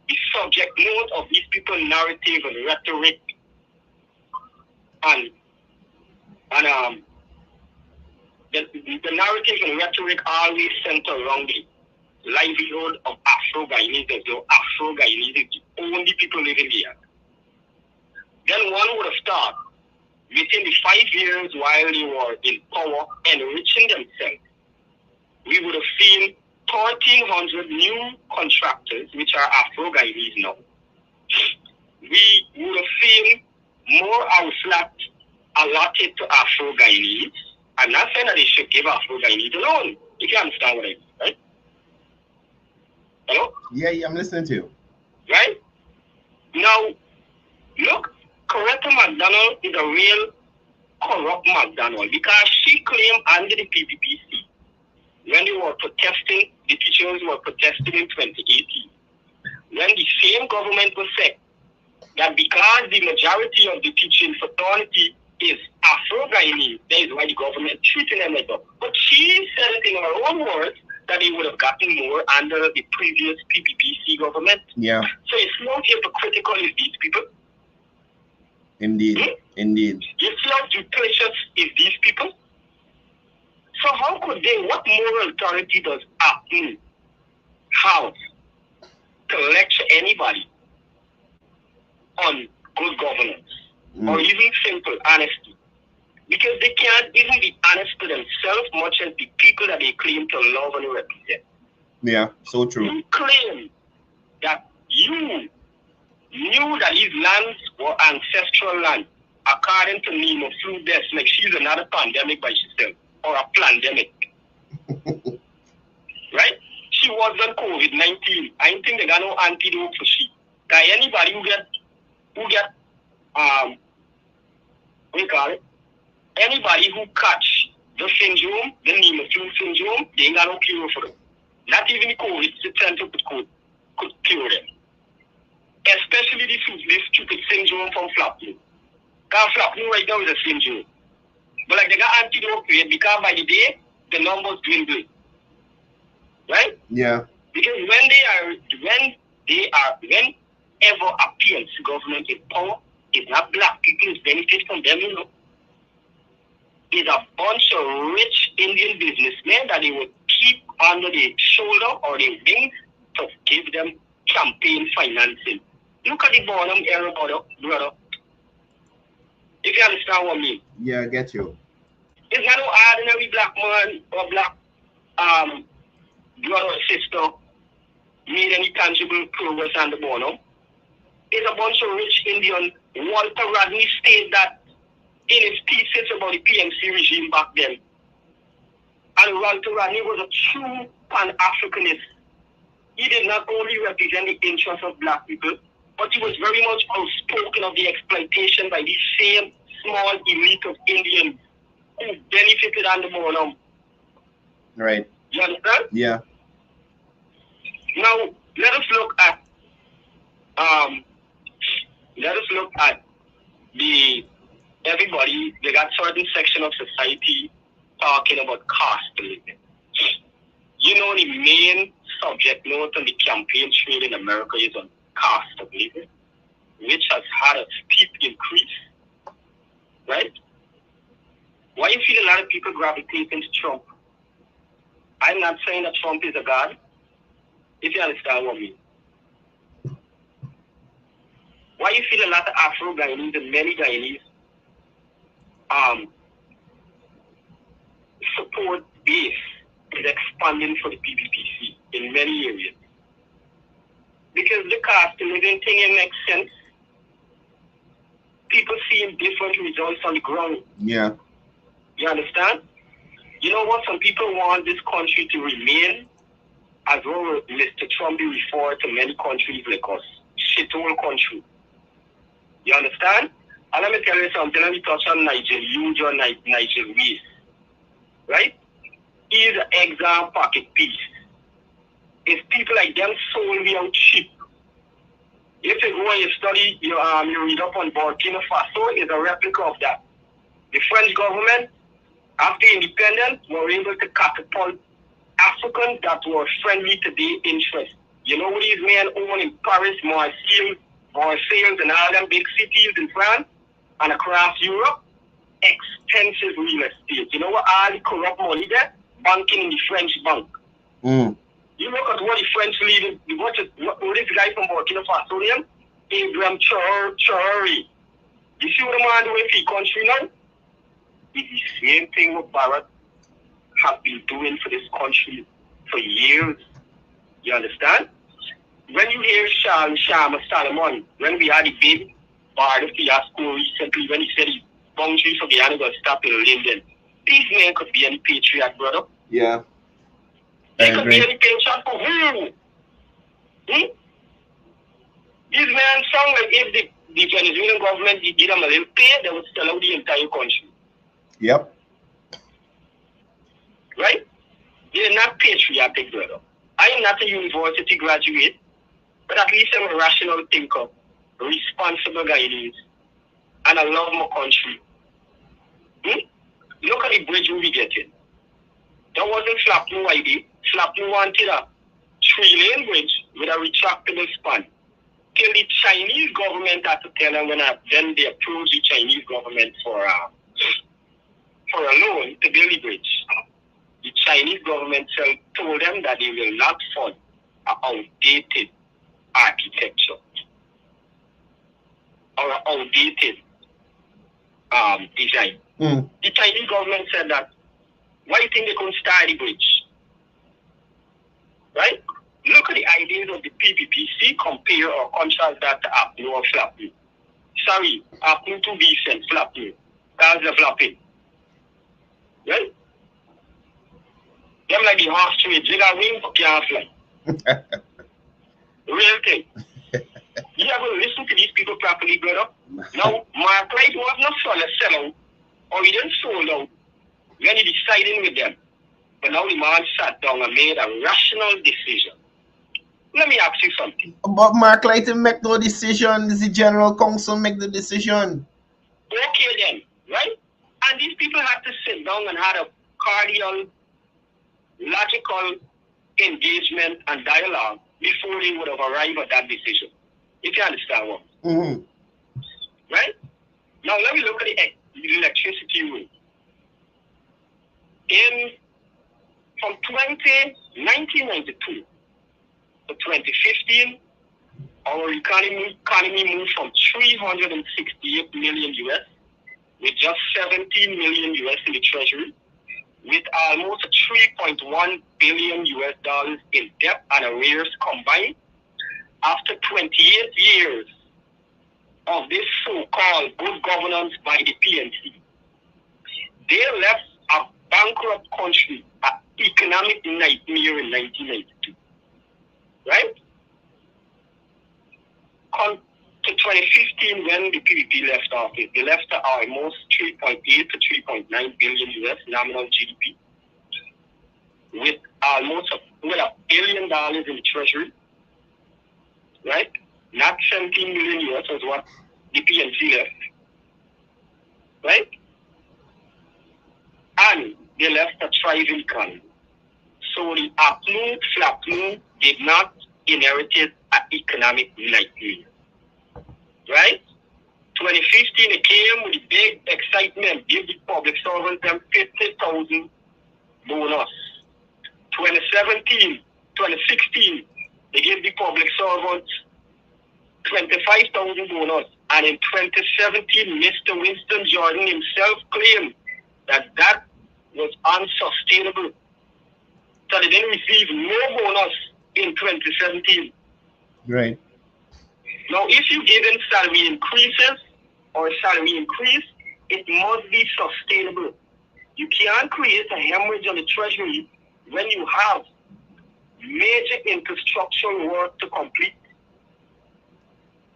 the subject note of these people's narrative and rhetoric and the narrative and rhetoric always center around the livelihood of Afro-Guyanese, as though Afro-Guyanese is the only people living here. Then one would have thought, within the 5 years while they were in power, enriching themselves, we would have seen 1,300 new contractors, which are Afro-Guyanese now. We would have seen more house lots allotted to Afro-Guyanese. I'm not saying that they should give Afro-Guyanese alone, if you understand what I mean, right? Hello? Yeah, I'm listening to you. Right? Now, look, Coretta McDonald is a real corrupt McDonald because she claimed under the PPPC, when they were protesting, the teachers were protesting in 2018, when the same government was saying that because the majority of the teaching fraternity is Afro-Guyanese, that is why the government treating them like that. But she said it in her own words that they would have gotten more under the previous PPPC government. Yeah. So it's not hypocritical is these people. Indeed. Indeed. You see how duplicitous is these people? So how could they, what moral authority does APNU have to lecture anybody on good governance or even simple honesty? Because they can't even be honest to themselves much as the people that they claim to love and represent. Yeah, so true. You claim that you knew that these lands were ancestral land according to Nemo flu deaths, like she's another pandemic by herself, or a pandemic. Right? She was on COVID-19. I don't think they got no antidote for she. Because anybody who get what do you call it? Anybody who catch the syndrome, the Nemo flu syndrome, they ain't got no cure for them. Not even the COVID center could cure them. Especially this stupid syndrome from flap flu. Because flap flu right now is a syndrome. But like they got antidote for it because by the day, the numbers dwindle. Right? Yeah. Because whenever appears government in power, it's not black people who benefit from them, you know. It's a bunch of rich Indian businessmen that they would keep under their shoulder or their wings to give them campaign financing. Look at the bottom era, brother. If you understand what I mean. Yeah, I get you. It's not no ordinary black man or black brother or sister made any tangible progress on the bottom. It's a bunch of rich Indian. Walter Rodney stated that in his thesis about the PMC regime back then. And Walter Rodney was a true Pan-Africanist. He did not only represent the interests of black people, but he was very much outspoken of the exploitation by these same small elite of Indians who benefited on the bottom. Right. You understand? Yeah. Now let us look at everybody. They got certain section of society talking about caste living. You know, the main subject note on the campaign trail in America is on cost of living, which has had a steep increase, right? Why you feel a lot of people gravitate into Trump? I'm not saying that Trump is a god, if you understand what I mean. Why you feel a lot of Afro-Guyanese and many Guyanese support base is expanding for the PPPC in many areas? Because the cost of living thing, it makes sense. People seeing different results on the ground. Yeah. You understand? You know what? Some people want this country to remain as well Mr. Trump be referred to many countries like us. Shithole country. You understand? And let me tell you something. Let me touch on Nigel Hughes or Nigel Weiss. Right? He is an exam pocket piece. If people like them sold me out cheap. If you go and you study, you read up on Burkina Faso, is a replica of that. The French government, after independence, were able to catapult Africans that were friendly to their interests. You know what these men own in Paris, Marseille, and all them big cities in France and across Europe? Extensive real estate. You know what all the corrupt money there? Banking in the French bank. You look at what the French leaders, what this guy from Burkina Faso, Abraham Traoré. You see what the man doing for the country now? It's the same thing what Barrett have been doing for this country for years. You understand? When you hear Shama Solomon, when we had the big bar of fiasco recently, when he said his boundaries for Guyana going to stop in Linden, these men could be any patriot, brother. Yeah. They could be any patriot for who? These men sound like if the Venezuelan government did give them a little pay, they would sell out the entire country. Yep. Right? They're not patriotic, brother. I am not a university graduate, but at least I'm a rational thinker, responsible guidance, and I love my country. Look at the bridge we getting. That wasn't Flapnu idea. Flapnu wanted a 3-lane bridge with a retractable span. Till the Chinese government had to tell them then they approved the Chinese government for a loan to build the bridge. The Chinese government told them that they will not fund an outdated architecture or an outdated design. The Chinese government said that, why do you think they couldn't start the bridge? Right? Look at the ideas of the PPPC, compare or contrast that to APNU or FLAPNU. Sorry, APNU to be sent, FLAPNU. That's the flapping. Right? Them like the horse trade, you got wing but can't fly. Real thing. You have to listen to these people properly, brother. Now, Mark Light was not sellout, or he didn't sold out when he decided with them. But now the man sat down and made a rational decision. Let me ask you something. But Mark Light make no decision. The General Council make the decision. Okay then, right? And these people had to sit down and had a cordial, logical engagement and dialogue before they would have arrived at that decision. If you understand what? Right? Now let me look at the electricity rule. From 1992 to 2015, our economy moved from 368 million US with just 17 million US in the treasury, with almost 3.1 billion US dollars in debt and arrears combined. After 28 years of this so-called good governance by the PNC, they left a bankrupt country, an economic nightmare in 1992. Right? Come to 2015, when the PVP left office, they left almost 3.8 to 3.9 billion US nominal GDP, with almost $1 billion in the treasury. Right? Not 17 million US was what the PNC left. Right? And they left a thriving economy. So the APNU, FLAPNU did not inherit an economic nightmare. Right? 2015 it came with big excitement, give the public servants them 50,000 bonus. 2016, they gave the public servants 25,000 bonus. And in 2017, Mr. Winston Jordan himself claimed that was unsustainable. So they didn't receive no bonus in 2017. Right. Now, if you give them salary increases or salary increase, it must be sustainable. You can't create a hemorrhage on the treasury when you have major infrastructural work to complete.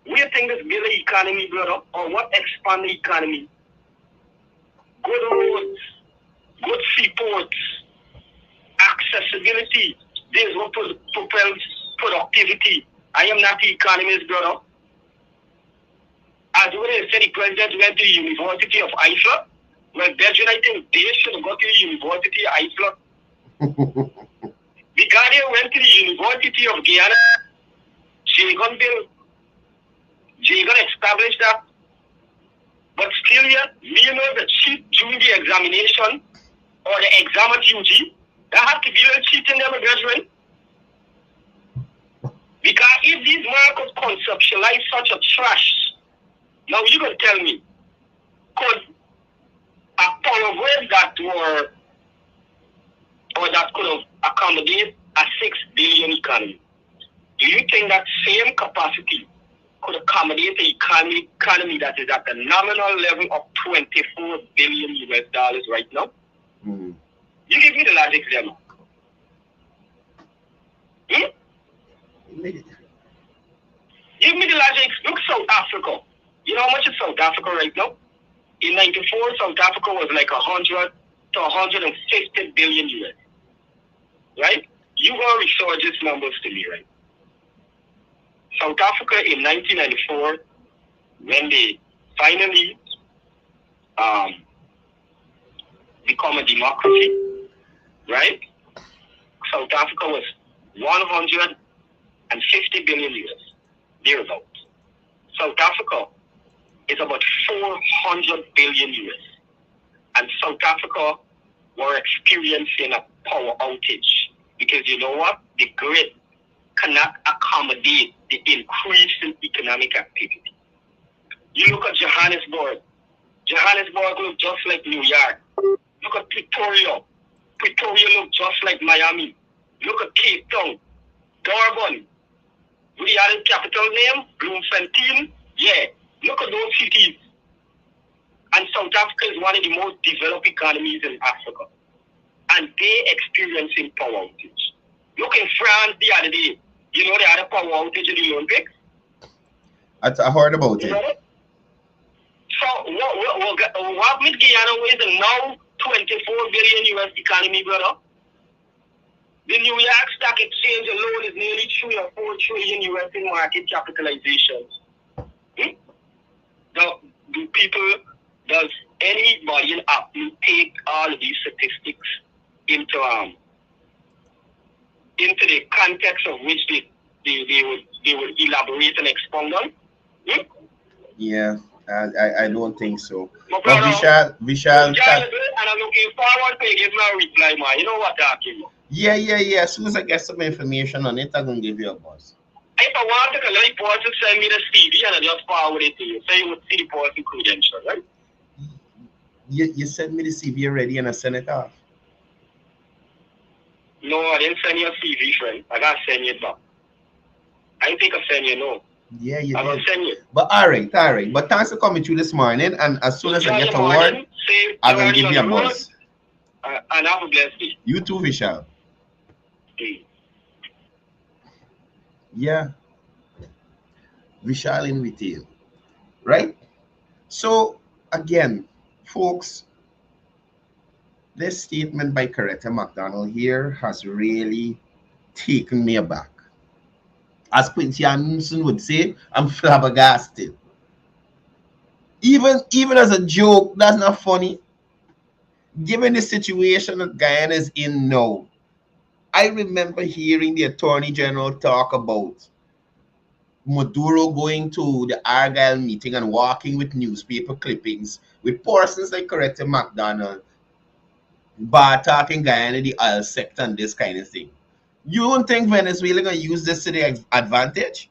We think this build the economy, brother, or what expand the economy? Good roads, good seaports, accessibility. This is what propels productivity. I am not the economist, brother. As when I said the president went to the University of Iceland, well, Belgium, I think they should go to the University of Iceland. Because they went to the University of Guyana, Jagan established that. But still yet, we know the cheat during the examination or the exam at UG, that has to be a cheat in them, brethren. Because if these markets conceptualize such a trash, now you can tell me, could a power grid that could have accommodated a 6 billion economy, do you think that same capacity could accommodate the economy that is at the nominal level of $24 billion US right now? Mm-hmm. You give me the logic there. Give me the logic. Look, South Africa. You know how much is South Africa right now? In 94, South Africa was like 100 to 150 billion US. Right? You gonna restore these numbers to me, right? South Africa in 1994, when they finally become a democracy, right? South Africa was 150 billion US, thereabouts. South Africa is about 400 billion US. And South Africa were experiencing a power outage because you know what? The grid cannot accommodate the increase in economic activity. You look at Johannesburg. Johannesburg looks just like New York. Look at Pretoria. Pretoria looks just like Miami. Look at Cape Town. Durban. We had a capital name, Bloemfontein. Yeah. Look at those cities. And South Africa is one of the most developed economies in Africa. And they experiencing power outage. Look in France the other day. You know they had a power outage in the Olympics? I heard about it. So what with Guyana is now 24 billion US economy, brother? The New York Stock Exchange alone is nearly 3 or 4 trillion US in market capitalization. Does anybody in Apple take all of these statistics into the context of which they would elaborate and expound on? Yeah, I don't think so. But we shall and I'm looking forward to give my reply, man. You know what I'm talking about? Yeah. As soon as I get some information on it, I'm gonna give you a buzz. If I want to let the person send me the CV and I just forward it to you, so you would see the person credentials, right? You sent me the CV already and I sent it off. No, I didn't send you a CV, friend. I gotta send you it back. I think I send you no. Yeah, you I'm did. gonna send you. But all right. But thanks for coming through this morning. And as soon as I get a word, I'm gonna give you a buzz. And have a blessed day. You too, Vishal. Yeah. Vishal in retail. Right? So again, folks, this statement by Coretta McDonald here has really taken me aback. As Quincy Anderson would say, I'm flabbergasted. Even as a joke, that's not funny. Given the situation that Guyana is in now, I remember hearing the Attorney General talk about Maduro going to the Argyle meeting and walking with newspaper clippings with persons like Coretta McDonald, talking Guyana, the oil sector, and this kind of thing. You don't think Venezuela gonna use this to their advantage?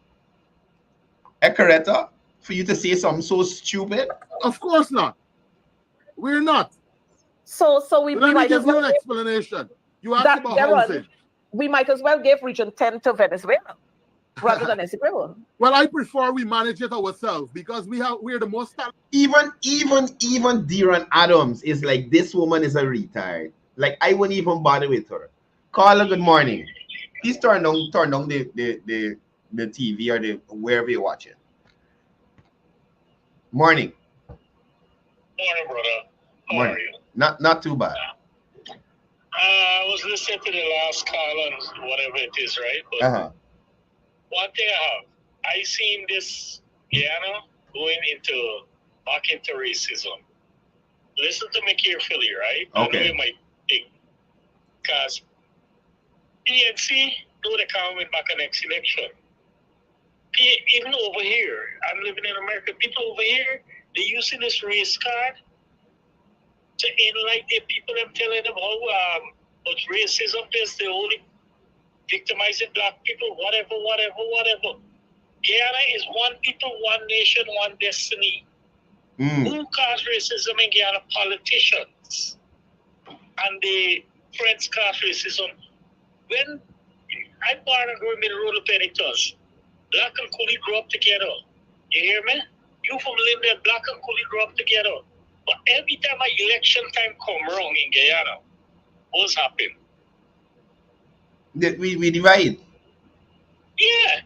Coretta, for you to say something so stupid? Of course not. We're not. So we Let me might give as you well an explanation. You asked about housing. We might as well give Region 10 to Venezuela rather than Essequibo. Well, I prefer we manage it ourselves because we're the most talented. Even Deron Adams is like, this woman is a retard. Like, I wouldn't even bother with her. Carla, good morning. Please turn down the TV or the wherever you're watching. Morning. Morning, brother. How Morning. are you? Not too bad. I was listening to the last call on whatever it is, right? But one thing I seen this Guyana going back into racism. Listen to me carefully, right? Okay. I know you might think. Because PNC, though they can't win back the next election. Even over here, I'm living in America, people over here, they're using this race card to enlighten the people and telling them how racism is the only victimizing black people, whatever. Guyana is one people, one nation, one destiny. Who caused racism in Guyana? Politicians. And the French caused racism. When I'm born and growing in the rural Penitentiary, black and Coolie grew up together. You hear me? You from Linden, black and Coolie grew up together. But every time an election time come wrong in Guyana, what's happened? We divide. Yeah.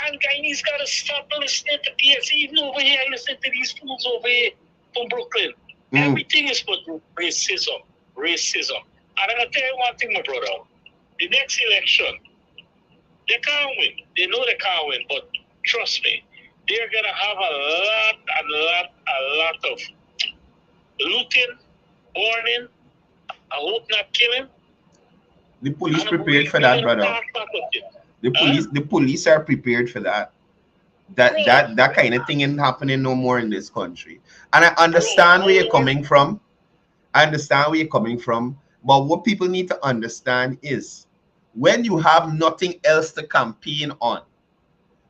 And Guyanese got to stop listening to PSC. Even over here, I listen to these fools over here from Brooklyn. Everything is for racism. And I'm going to tell you one thing, my brother. The next election, they can't win. They know they can't win, but trust me, they're going to have a lot of looting, warning, I hope not killing. The police prepared for that, brother. The police are prepared for that. That kind of thing ain't happening no more in this country. And I understand where you're coming from. But what people need to understand is when you have nothing else to campaign on,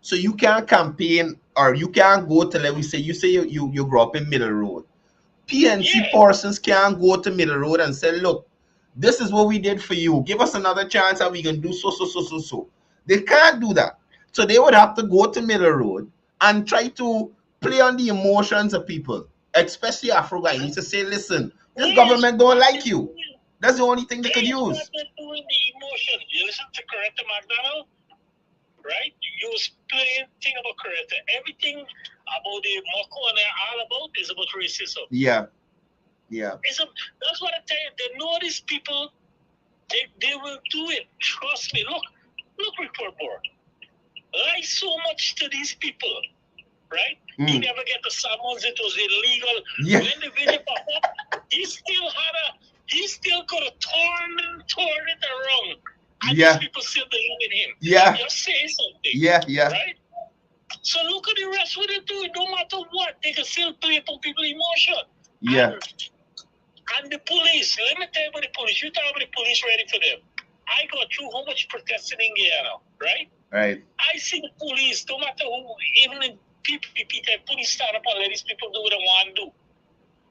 so you can't campaign or you can't go to, let me say, you grew up in Middle Road. PNC persons can't go to Middle Road and say, look, this is what we did for you. Give us another chance and we can do so. They can't do that. So they would have to go to Middle Road and try to play on the emotions of people, especially Afro-Guyanese, to say, listen, this government don't like you. That's the only thing they could use. Doing the emotion. You listen to Coretta McDonald, right? You was playing thing about Coretta. Everything about the Moko and all about is about racism. Yeah. That's what I tell you. They know these people. They will do it. Trust me. Look, report board. Lie so much to these people, right? He never get the summons. It was illegal. Yeah. When the video pop up, he still could have torn it around. And these people still believe in him. Yeah. Just say something. Yeah. Right? So look at the rest what they do. No matter what, they can still play upon people's emotion. Yeah. And the police, let me tell you about the police. You talk about the police ready for them. I got through how much protesting in Guyana, right? Right. I see the police, no matter who, even in PPP, police stand up and let these people do what they want to do.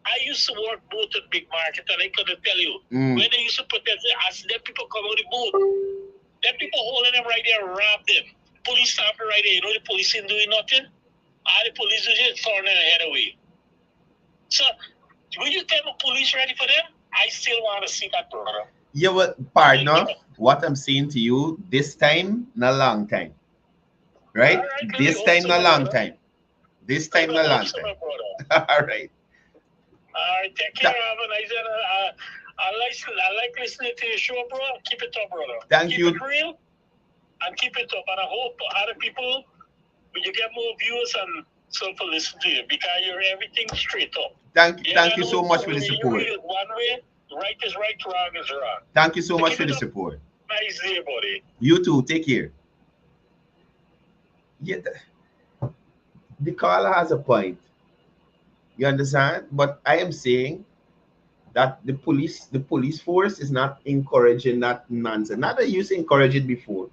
I used to work both at Big Market, and I couldn't tell you. When they used to protest, as them people come out the boat, them people holding them right there, rob them. Police stop right there. You know the police ain't doing nothing? All the police do just turn their head away. So, when you tell the police ready for them, I still want to see that, brother. Yeah, but partner, what I'm saying to you, this time, not long time. Right? This time, not long time. This time, not long time. All right. All right, take care. Have a nice I like listening to your show, bro. Keep it up, brother. Thank you. Keep it real and keep it up. And I hope other people, when you get more viewers and so for listen to you, because you're everything straight up. Thank you so much for the support. One way, right is right, wrong is wrong. Thank you so much for the support. Nice day, buddy. You too. Take care. Yeah, the caller has a point. You understand? But I am saying that the police force is not encouraging that nonsense. Not that you used to encourage it before.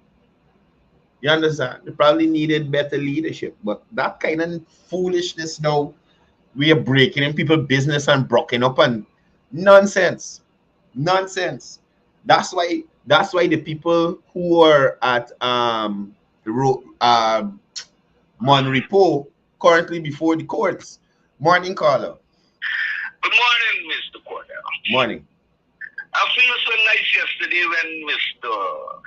You understand? They probably needed better leadership. But that kind of foolishness now, we are breaking in people's business and broken up and nonsense. That's why the people who are at Monrepo currently before the courts. Morning, caller. Good morning, Mr. Courdel. Morning. I feel so nice yesterday when Mr.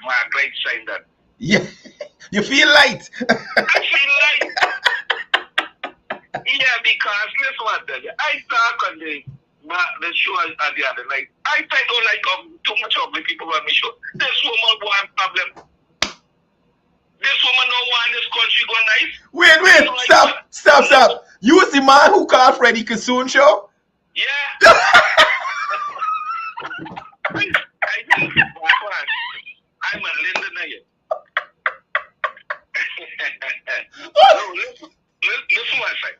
Margaret signed that. Yeah, you feel light. I feel like, yeah, because listen what I tell you. I talk on the show the other night. I don't like too much ugly people on my show. This woman want problem. This woman don't want this country go nice. Wait, stop. You was the man who called Freddie Kassoon show? Yeah. I think I'm a Linda here. No, listen what I say.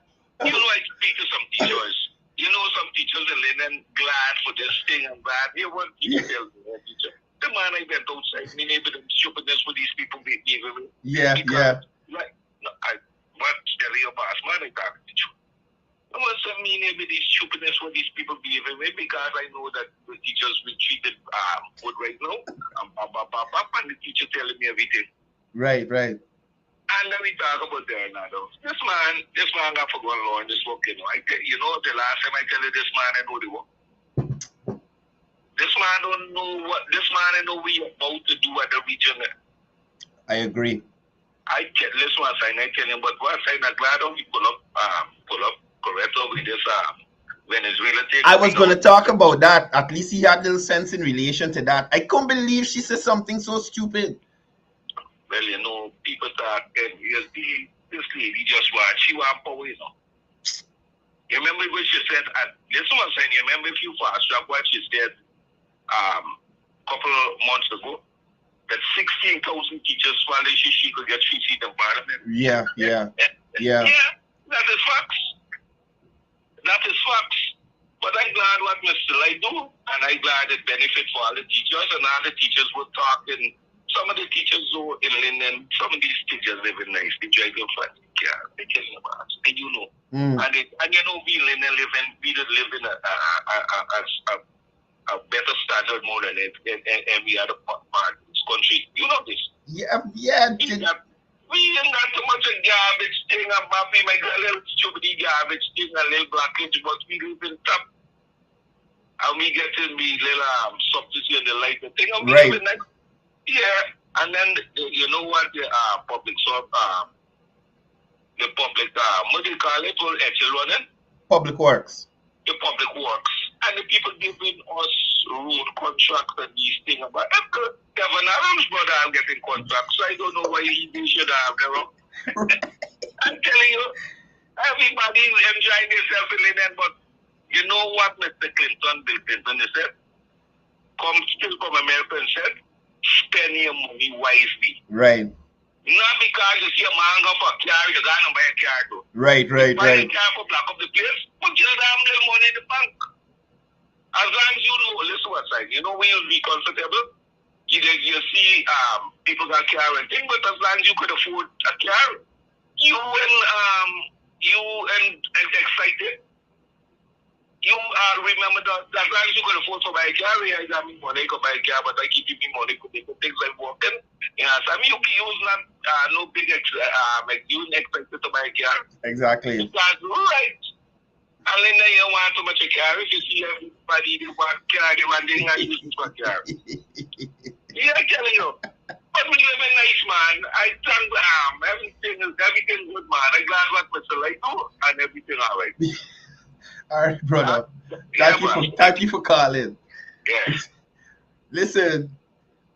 You know, I speak to some teachers. You know, some teachers are London glad for this thing and that. They want teacher tell the teacher. The man I went outside, me neighbor them stupidness for these people behaving with. Yeah. Like, no, I want to tell your boss, man, I talk to you. I want to me neighbor these stupidness for these people behaving with because I know that the teachers will treat it good right now. And the teacher telling me everything. Right. And then we talk about there now. This man got for going on this work, you know. You know, the last time I tell you this man, I know the work. This man don't know what I know we about to do at the region. I agree. Listen what I tell him, but what I not glad of we pull up, correct with this Venezuela thing. I was gonna talk about that. At least he had a little sense in relation to that. I can't believe she said something so stupid. Well, you know, people talk, and this lady just want, she want power, you know. You remember what she said? Listen what I'm saying, you remember if you fast track what she said couple of months ago? That 16,000 teachers swallowed she could get 3 seats in parliament. Yeah. Yeah, that is facts. But I'm glad what Mr. Light do, and I'm glad it benefit for all the teachers, and all the teachers were talking. Some of the teachers who in Linden, some of these teachers live in nice, they drive your flat. Yeah, they tell you about it. And you know. And you know, we live in a better standard more than it, and we are the part of this country. You know this. Yeah. We ain't got too much of garbage thing, and Bobby, my girl, a little stupid garbage thing, a little blockage, but we live in top. And we get to be little substitute the light thing. And we live in that. Yeah, and then you know what the public what do you call it? Running? Public Works. The public works. And the people giving us road contracts and these things about Kevin Adams' brother are getting contracts, so I don't know why he should have them. I'm telling you, everybody is enjoying themselves in London, but you know what Bill Clinton said? Still come America and said, spend your money wisely. Right. Not because you see a man go for a car, you got to buy a car too. Right. Buy a car for block up the place, put your damn little money in the bank. As long as you know, listen what's like, you know, we will be comfortable. You see people got car and thing, but as long as you could afford a car, you and excited. You remember that as long as you could afford to buy a car, I got me money to buy a car, but I keep me money to make things like working. Yeah, so I mean, you use not no big you expected to buy a car. Exactly. That's right. And then you want too much a car. If you see everybody they want car, they want thing and use this for car. Yeah, I tell you. But we live in nice, man. I thank everything good, man. I'm glad what Mr. Light do and everything all right. All right, brother. Thank you for calling. Yes. Listen,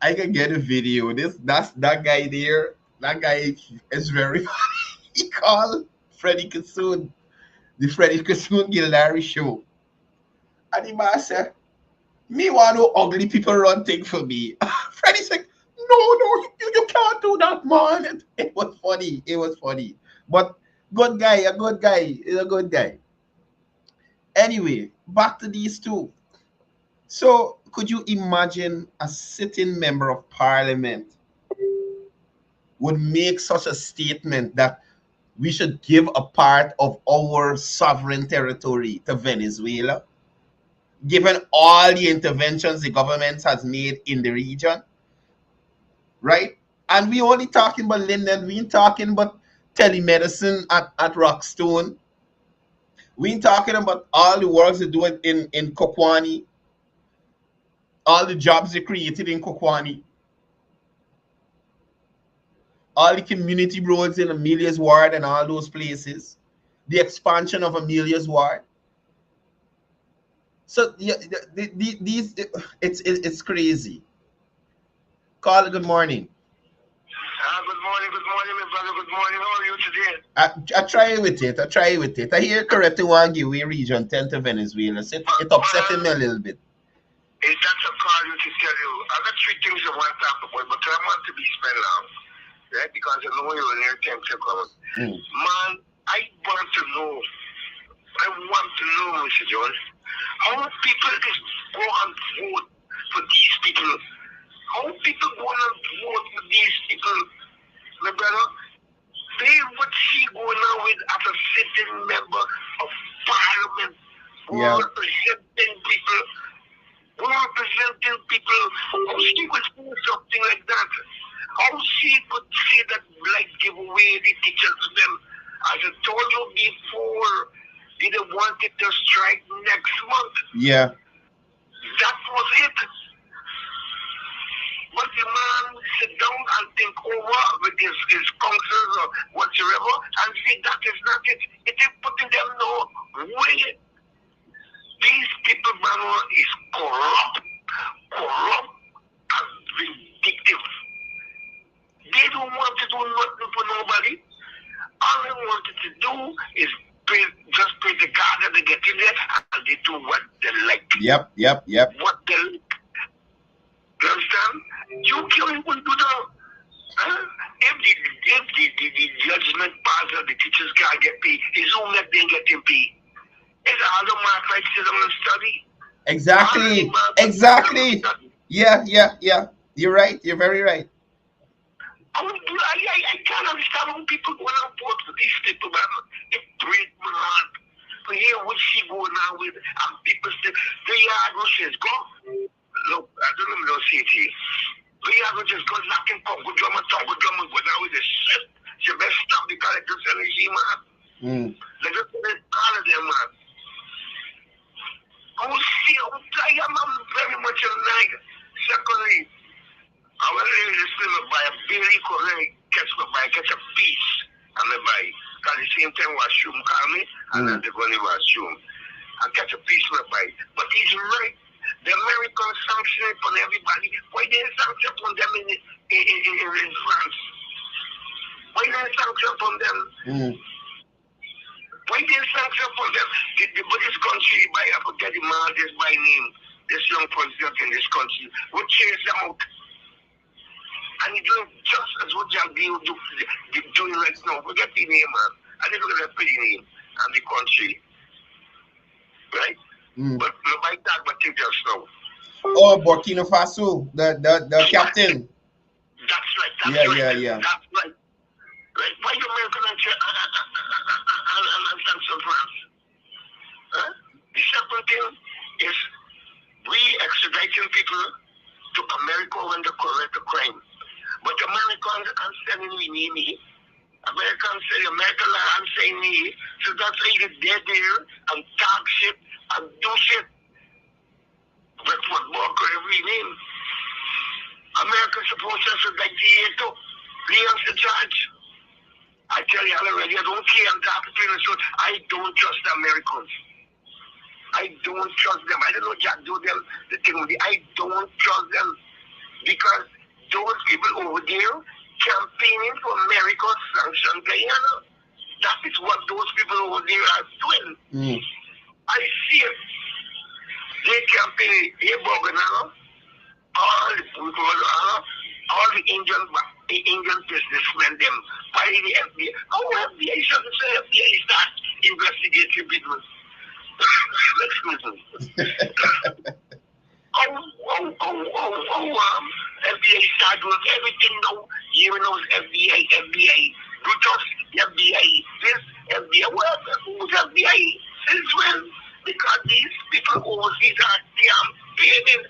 I can get a video. That guy there. That guy is very funny. He called Freddie Kassoon, the Freddie Kassoon Gildari show. And the man said, me want no ugly people run thing for me. Freddie said, no, you can't do that, man. It was funny. But good guy, a good guy. Anyway, back to these two. So, could you imagine a sitting member of parliament would make such a statement that we should give a part of our sovereign territory to Venezuela, given all the interventions the government has made in the region, right? And we only talking about Linden, we ain't talking about telemedicine at Rockstone. We ain't talking about all the works they do in Kokwani. all the jobs they created in Kokwani, all the community roads in Amelia's ward and all those places, the expansion of Amelia's ward. So yeah, it's crazy. Carl, good morning. Good morning, my brother. Good morning. How are you today? I try with it. I hear correct one give we region 10 to Venezuela. So it upset me a little bit. It's that's a call you to tell you. I got three things I want to talk about, but I want to be spelled out. Right? Because I know you're near 10 seconds. Man, I want to know, Mr. Jones, how people just go and vote for these people. How people go and vote for these people. My brother, they would see going on with as a sitting member of parliament who are representing people. How she could do something like that? How she could say that, like, give away the teachers to them? As I told you before, they didn't want it to strike next month. Yeah. That was it. But the man sit down and think over with his counsels or whatsoever and say that is not it. It is putting them no way. These people, man, is corrupt and vindictive. They don't want to do nothing for nobody. All they wanted to do is just pay the card that they get in there and they do what they like. Yep. What they like. You understand? You can't even do that. If the judgment passes, the teachers can't get paid. It's only that they get paid. It's all the math like sit down and study. Exactly. Yeah. You're right. You're very right. I can't understand how people go and vote for these people, man. It breaks my heart. But here, what she going on with, and people say, the yard says, go. Look, I don't know if they'll see it here. The yard just go knocking Congo drum and Tongo drum and go down with the shit. She best stop the characters and the she, man. They just say all of them, man. I am very much a nigga. Secondly, I will listen to buy a very correct catch a piece and I buy. Because the same time was shoom call me and then they're going to shoom. And catch a piece and buy. But he's right. The Americans sanction upon everybody. Why didn't sanction upon them in France? Why didn't sanction upon them? Why didn't sanction upon them? The British country, by I forget the man, this by name, this young president in this country, would chase them out. And he doing just as what Jagdi doing right now. Forget the name, man. I didn't look at the name and the country. Right? But my dad, but think just now. Oh, Burkina Faso, the captain. That's right. Yeah. That's right. Right? Why you American and sanction France? Huh? The second thing is we extraditing people to America when they commit a crime. But Americans are sending me. Americans say American land saying me. So that's why you get there and talk shit and do shit. But what more could every name? America's supposed to extradite the Leon's the judge. I tell you already, I don't care. I'm talking to you. I don't trust the Americans. I don't trust them. I don't know Jack do them the thing with I don't trust them because those people over there campaigning for America's sanction Guyana. That is what those people over there are doing. I see it. They campaign here, all the Indian businessmen, them by the FBI. How FBI should say FBI is not investigating people? Excuse me. FBI start doing everything now. You know, FBI, Brutus, FBI, this, FBI, who's FBI? Since when? Because these people overseas are campaigning.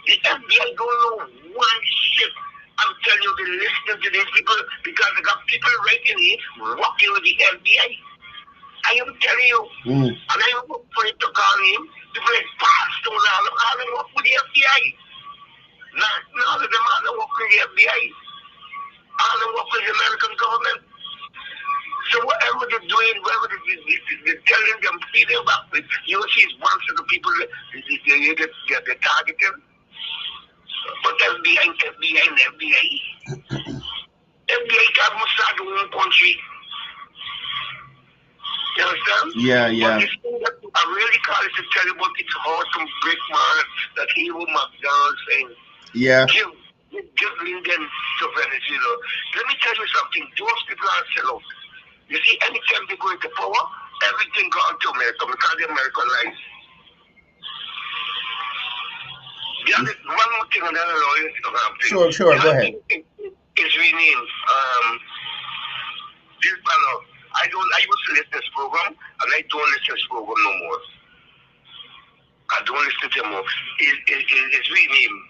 The FBI don't know one shit. I'm telling you, they're listening to these people because they got people right in here working with the FBI. I am telling you, and I am afraid to call him, the very past on all them work with the FBI. Now that the man work with the FBI, all them work with the American government. So whatever they're doing, whatever they're telling them, feed them back with, you see, it's one of the people they're targeting. But FBI can't start the whole country. You understand? Yeah. But this thing that I really call it to tell you about it's awesome brick man that he will McDonald's saying. Yeah. Give Linden to Venezuela. Let me tell you something. Those people are sell out. You see, anytime they go into power, everything gone to America because they're Americanized. Yeah, one more thing on the lawyer. Sure, go ahead. Is renamed. This fellow, I used to listen to this program, and I don't listen to this program no more. I don't listen to him more. It's renamed.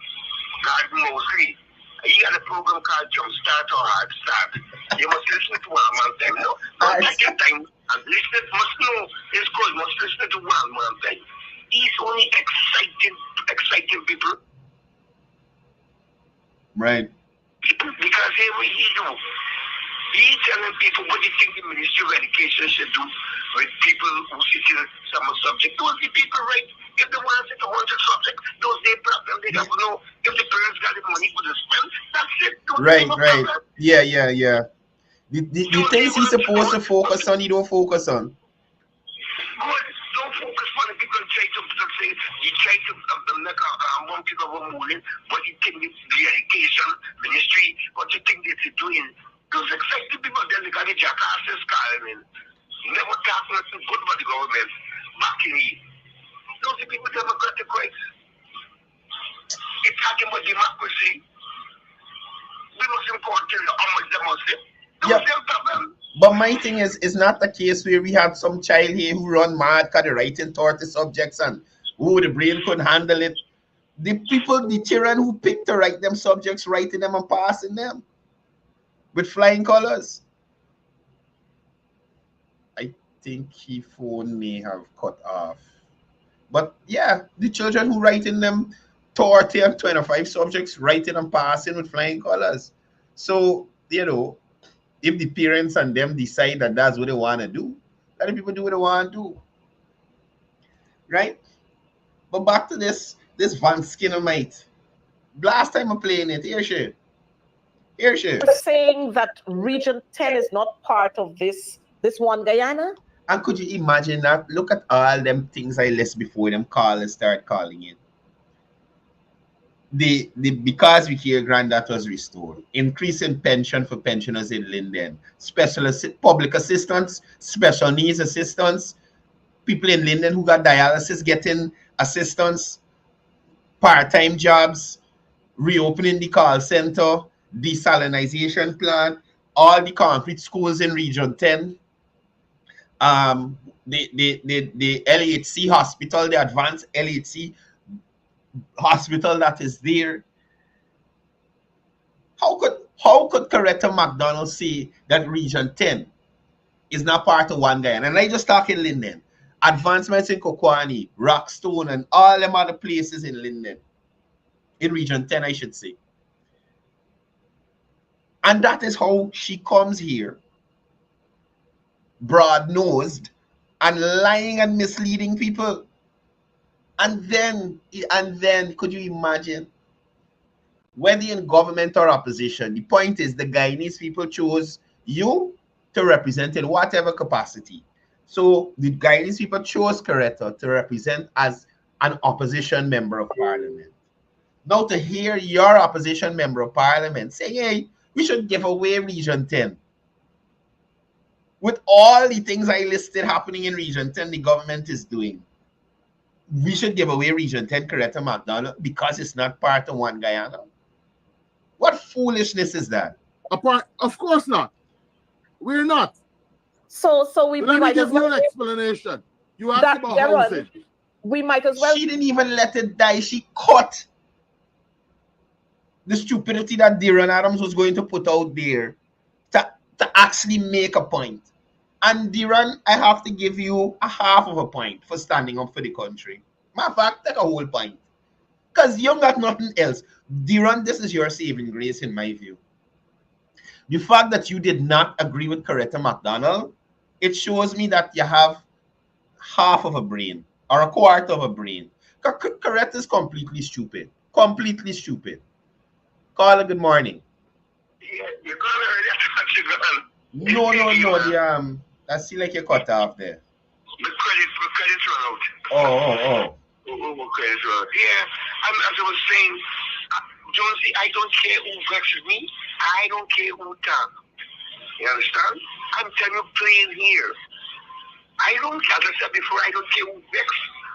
God Mosley. He got a program called Jumpstart or Hard Start. You must listen to one man time now. Don't take your time and listen. Must know it's good. Must listen to one man time. He's only exciting people. Right. Because here what he do. He's telling people what they think the Ministry of Education should do with people who sit in some subject. Those the people, right? If they want to sit on 100 subject, those they problem. They have to know if the parents got the money for the spend. That's it. Right. Yeah. The things he's supposed to focus on, he don't focus on. Good. Don't focus on the people try to say you try to make a monkey of a moving, but you think it's the education ministry, what you think they're doing. Those excited people, then they got the jackasses calling in. Never talk nothing good about the government. Back in here. Those are people democratic rights. It's talking about democracy. We must import how much they must say. Yeah. But my thing is, it's not the case where we have some child here who run mad because they're writing 30 subjects and the brain couldn't handle it. The people, the children who picked to write them subjects, writing them and passing them with flying colors. I think his phone may have cut off. But yeah, the children who writing them 30 and 25 subjects, writing and passing with flying colors. So, if the parents and them decide that that's what they want to do, let the people do what they want to do. Right? But back to this Van Skinnermite. Last time I'm playing it, here she. You're saying that Region 10 is not part of this one Guyana? And could you imagine that? Look at all them things I list before them callers start calling it. Because we hear grant that was restored, increase in pension for pensioners in Linden, public assistance, special needs assistance, people in Linden who got dialysis getting assistance, part-time jobs, reopening the call center, desalinization plant, all the concrete schools in Region 10, the LHC hospital, the advanced LHC hospital that is there. How could Coretta McDonald say that Region 10 is not part of one Guyana? And I just talk in Linden, advancements in Kokwani, Rockstone, and all them other places in Linden, in Region 10, I should say. And that is how she comes here, broad-nosed and lying and misleading people. And then could you imagine, whether in government or opposition, the point is the Guyanese people chose you to represent in whatever capacity. So the Guyanese people chose Coretta to represent as an opposition member of parliament. Now to hear your opposition member of parliament say, hey, we should give away Region 10. With all the things I listed happening in Region 10, the government is doing. We should give away Region 10 Coretta McDonald because it's not part of one Guyana. What foolishness is that? Of course not. We're not. So we Let me might give as well you an explanation. You asked about housing. We might as well. She didn't even let it die. She caught the stupidity that Darren Adams was going to put out there to actually make a point. And Darren, I have to give you a half of a point for standing up for the country. Matter of fact, take a whole point. Because you got nothing else. Deron, this is your saving grace in my view. The fact that you did not agree with Coretta McDonald, it shows me that you have half of a brain or a quarter of a brain. Coretta is completely stupid. Completely stupid. Carla, good morning. Yeah, you're gonna No. I see like you cut off there. The credits run out. Oh. Credits run out. Yeah, as I was saying, Jonesy, I don't care who vexes me. I don't care who talk. You understand? I'm telling you plain here. I don't, as I said before, I don't care who vex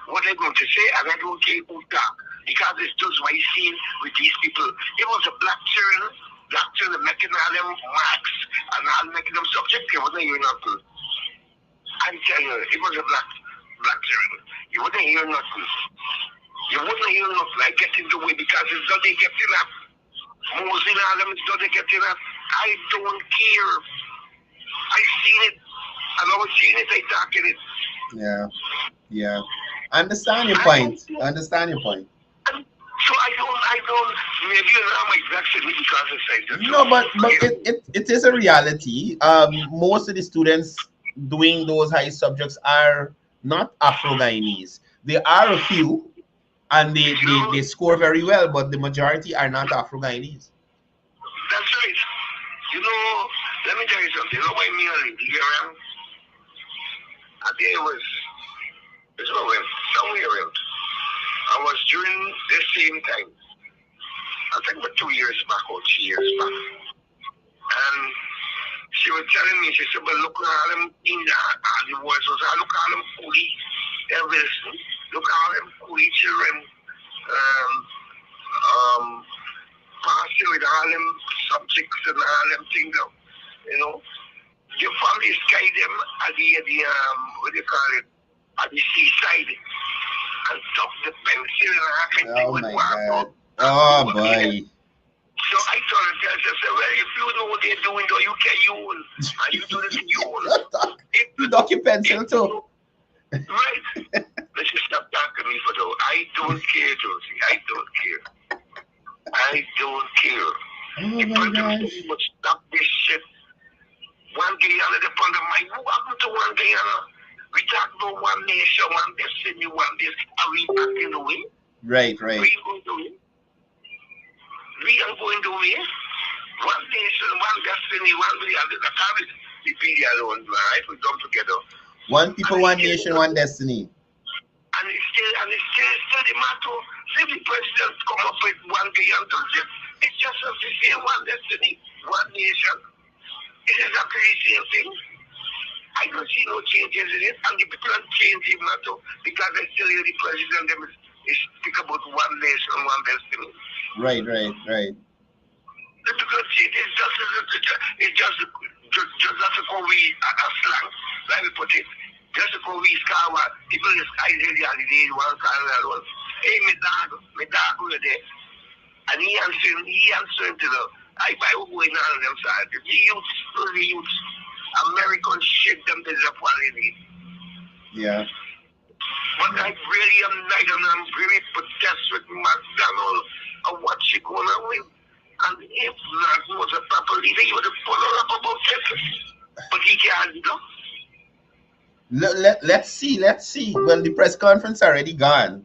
what they're going to say, and I don't care who talk. Because it's just what I seen with these people. It was a black children making all them marks and all making them subject. It wasn't hearing nothing. I'm telling you, it was a black children. You wouldn't hear nothing. You wouldn't hear nothing. I get in the way because it's not they get enough. Mosing all them, it's not they get enough. I don't care. I seen it. And I was seeing it, I talking it. Yeah. Understand your point. So I don't, maybe you know my vexed me because it's like no, but it is a reality. Most of the students doing those high subjects are not Afro-Guyanese. There are a few, and they score very well, but the majority are not Afro-Guyanese. That's right. You know, let me tell you something. You know why me and Lindy around? I think it was somewhere around. I was during the same time. I think about 2 years back or 3 years back. And she was telling me, she said, well, look at all them in the words. I look at all them coolie, everything. Look at all them coolie children passing with all them subjects and all them things. You know, the families guide them at the what do you call it, at the seaside. And stuff the pencil and oh my God. Oh boy. So I told her, I said, well, if you know what they're doing, though, you can use. And you do this in you. You dock your pencil too. Right. Let's just stop talking to me for though. I don't care, Josie. I don't care. I don't care. Oh the my gosh. Must stop this shit. One Guyana, the point of my, who happened to one Guyana? We talk about one nation, one destiny, one this. Are we acting the way? Right. We going the way. We are going the way. One nation, one destiny, one reality. I can't repeat the other one, right? We come together. One people, one nation, one destiny. And it's still the matter. If the president come up with one Guyana, it's just as the same one destiny, one nation. It's exactly the same thing. I don't see no changes in it, and the people don't change it matter because I still hear the president is speak about one nation, one destiny. Right. The people change it's just a we a slang, like we put it. Just a we scar people is I really holiday one car and one. Hey, my dog over there. And he answering to the I buy who going on them side. The youth. Americans shake them to the quality. Yeah. But I really am not, and I'm very protest with McDonald and what she going on with. And if that was a proper leader, you would have followed up about it. But he can't, Let's see. Well, the press conference already gone.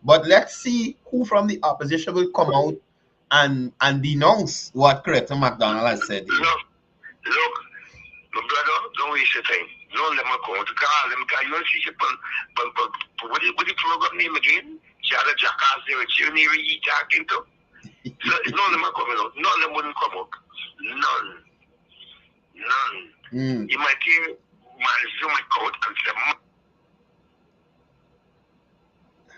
But let's see who from the opposition will come out and denounce what Coretta McDonald has said. Look, my brother, don't waste your time. Don't let me come to call them because you don't see she what the program name again? She had a jackass there, she didn't even eat talking to. So, none of them are coming out. None of them wouldn't come out. None. You might hear my Zoom coat and say,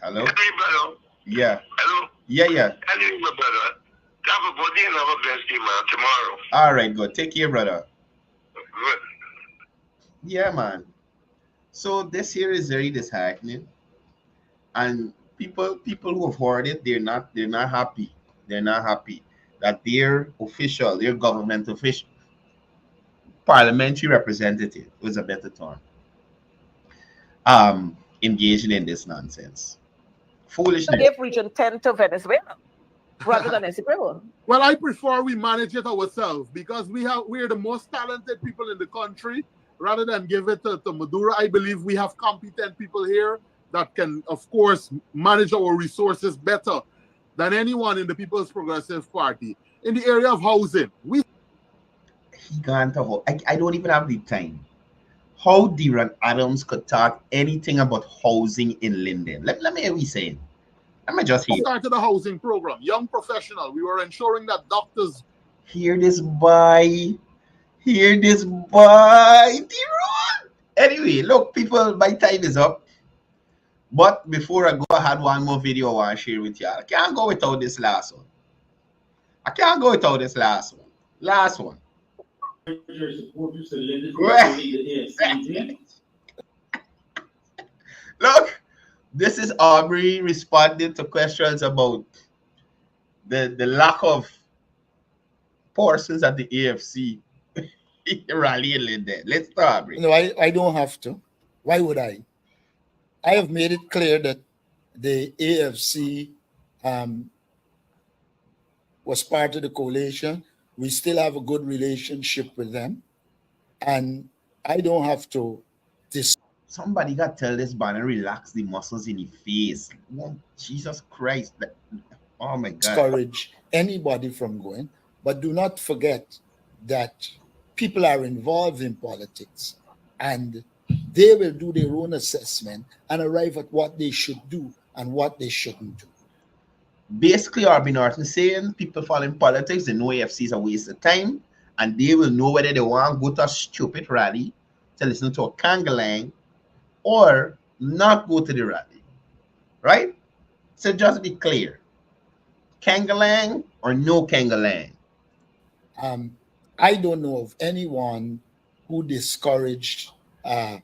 hello? Hey, brother. Yeah. Hello? Yeah. Anyway, my brother, have a good day and have a blessed day, man, tomorrow. All right, good. Take care, brother. Good. Yeah, man. So this here is very disheartening. And people who have heard it, they're not happy. They're not happy that their government official, parliamentary representative was a better term, engaging in this nonsense. Foolishness. give Region 10 to Venezuela rather than Essequibo. Well, I prefer we manage it ourselves because we're the most talented people in the country. Rather than give it to Maduro, I believe we have competent people here that can, of course, manage our resources better than anyone in the People's Progressive Party. In the area of housing, he gone to I don't even have the time. How Deron Adams could talk anything about housing in Linden. Let me hear we say it. Let me just hear. Started a housing program, young professional. We were ensuring that doctors. Hear this boy. Hear this boy. Deron. Anyway, look, people, my time is up. But before I go, I had one more video I want to share with you. I can't go without this last one. I can't go without this last one. Last one. Look, this is Aubrey responding to questions about the lack of persons at the AFC rally in Linden. Let's start, Aubrey. No, I don't have to. Why would I? I have made it clear that the AFC was part of the coalition. We still have a good relationship with them. And I don't have to Somebody got to tell this banner relax the muscles in his face. Oh, Jesus Christ. Oh my God. discourage anybody from going. But do not forget that people are involved in politics and they will do their own assessment and arrive at what they should do and what they shouldn't do. Basically, Aubrey Norton saying people following politics, they know AFC is a waste of time, and they will know whether they want to go to a stupid rally to listen to a kangalang or not go to the rally. Right? So just be clear. Kangalang or no kangalang? I don't know of anyone who discouraged our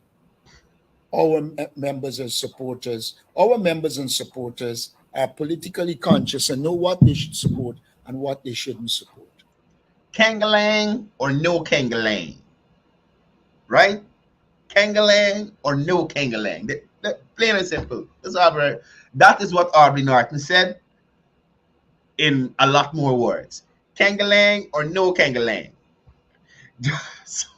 members and supporters. Our members and supporters are politically conscious and know what they should support and what they shouldn't support. Kangalang or no kangalang? Right? Kangalang or no kangalang? Plain and simple. That is what Aubrey Norton said in a lot more words. Kangalang or no kangalang? So,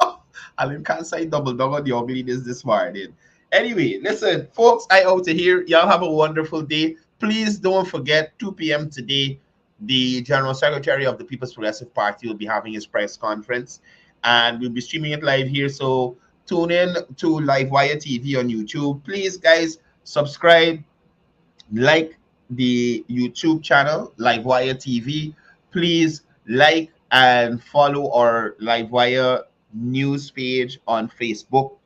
I can't say double dog the ugly this morning. Anyway, listen, folks, I out of here. Y'all have a wonderful day. Please don't forget, 2 p.m. today, the General Secretary of the People's Progressive Party will be having his press conference, and we'll be streaming it live here. So tune in to Livewire TV on YouTube. Please, guys, subscribe, like the YouTube channel, Livewire TV. Please like and follow our Livewire news page on Facebook.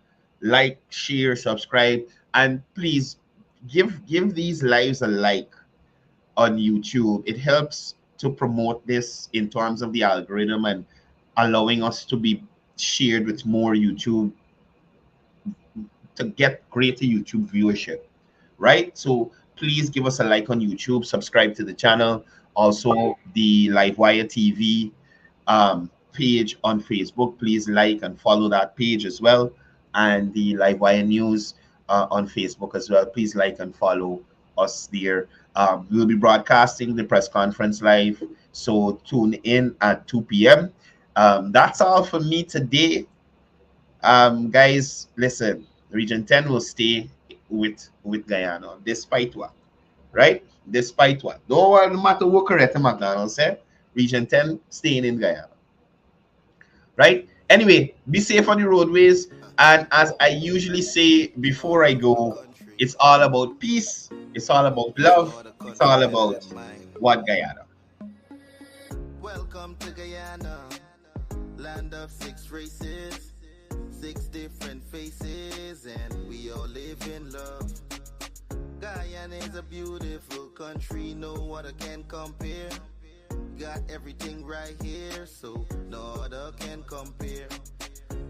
Like, share, subscribe, and please give these lives a like on YouTube. It helps to promote this in terms of the algorithm and allowing us to be shared with more YouTube, to get greater YouTube viewership, right? So please give us a like on YouTube, subscribe to the channel, also the Livewire TV page on Facebook. Please like and follow that page as well, and the Livewire News on Facebook as well. Please like and follow us there. We'll be broadcasting the press conference live, so tune in at 2 p.m. That's all for me today. Guys, listen, Region 10 will stay with Guyana, despite what, right? Despite what. No matter what correct McDonald said, Region 10 staying in Guyana, right? Anyway, be safe on the roadways. And as I usually say before I go, it's all about peace. It's all about love. It's all about what Guyana. Welcome to Guyana, land of 6 races, 6 different faces, and we all live in love. Guyana is a beautiful country, no other can compare. Got everything right here, so no other can compare.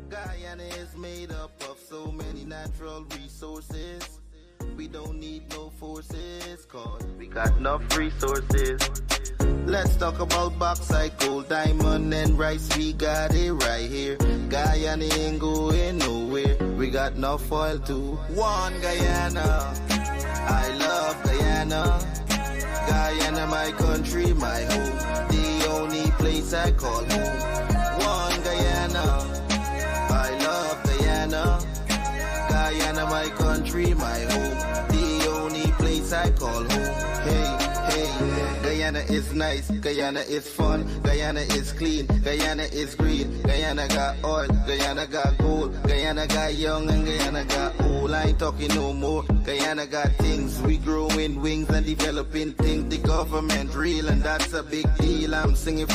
Guyana is made up of so many natural resources. We don't need no forces, cause we got enough resources. Let's talk about bauxite, gold, diamond, and rice. We got it right here. Guyana ain't going nowhere. We got enough oil too. One Guyana. I love Guyana. Guyana, my country, my home. The only place I call home. One Guyana. I love Guyana. Guyana, my country, my home. The only place I call home. Hey, hey, Guyana is nice, Guyana is fun, Guyana is clean, Guyana is green, Guyana got oil, Guyana got gold, Guyana got young and Guyana got old. I ain't talking no more. Guyana got things, we growing wings and developing things. The government real and that's a big deal. I'm singing from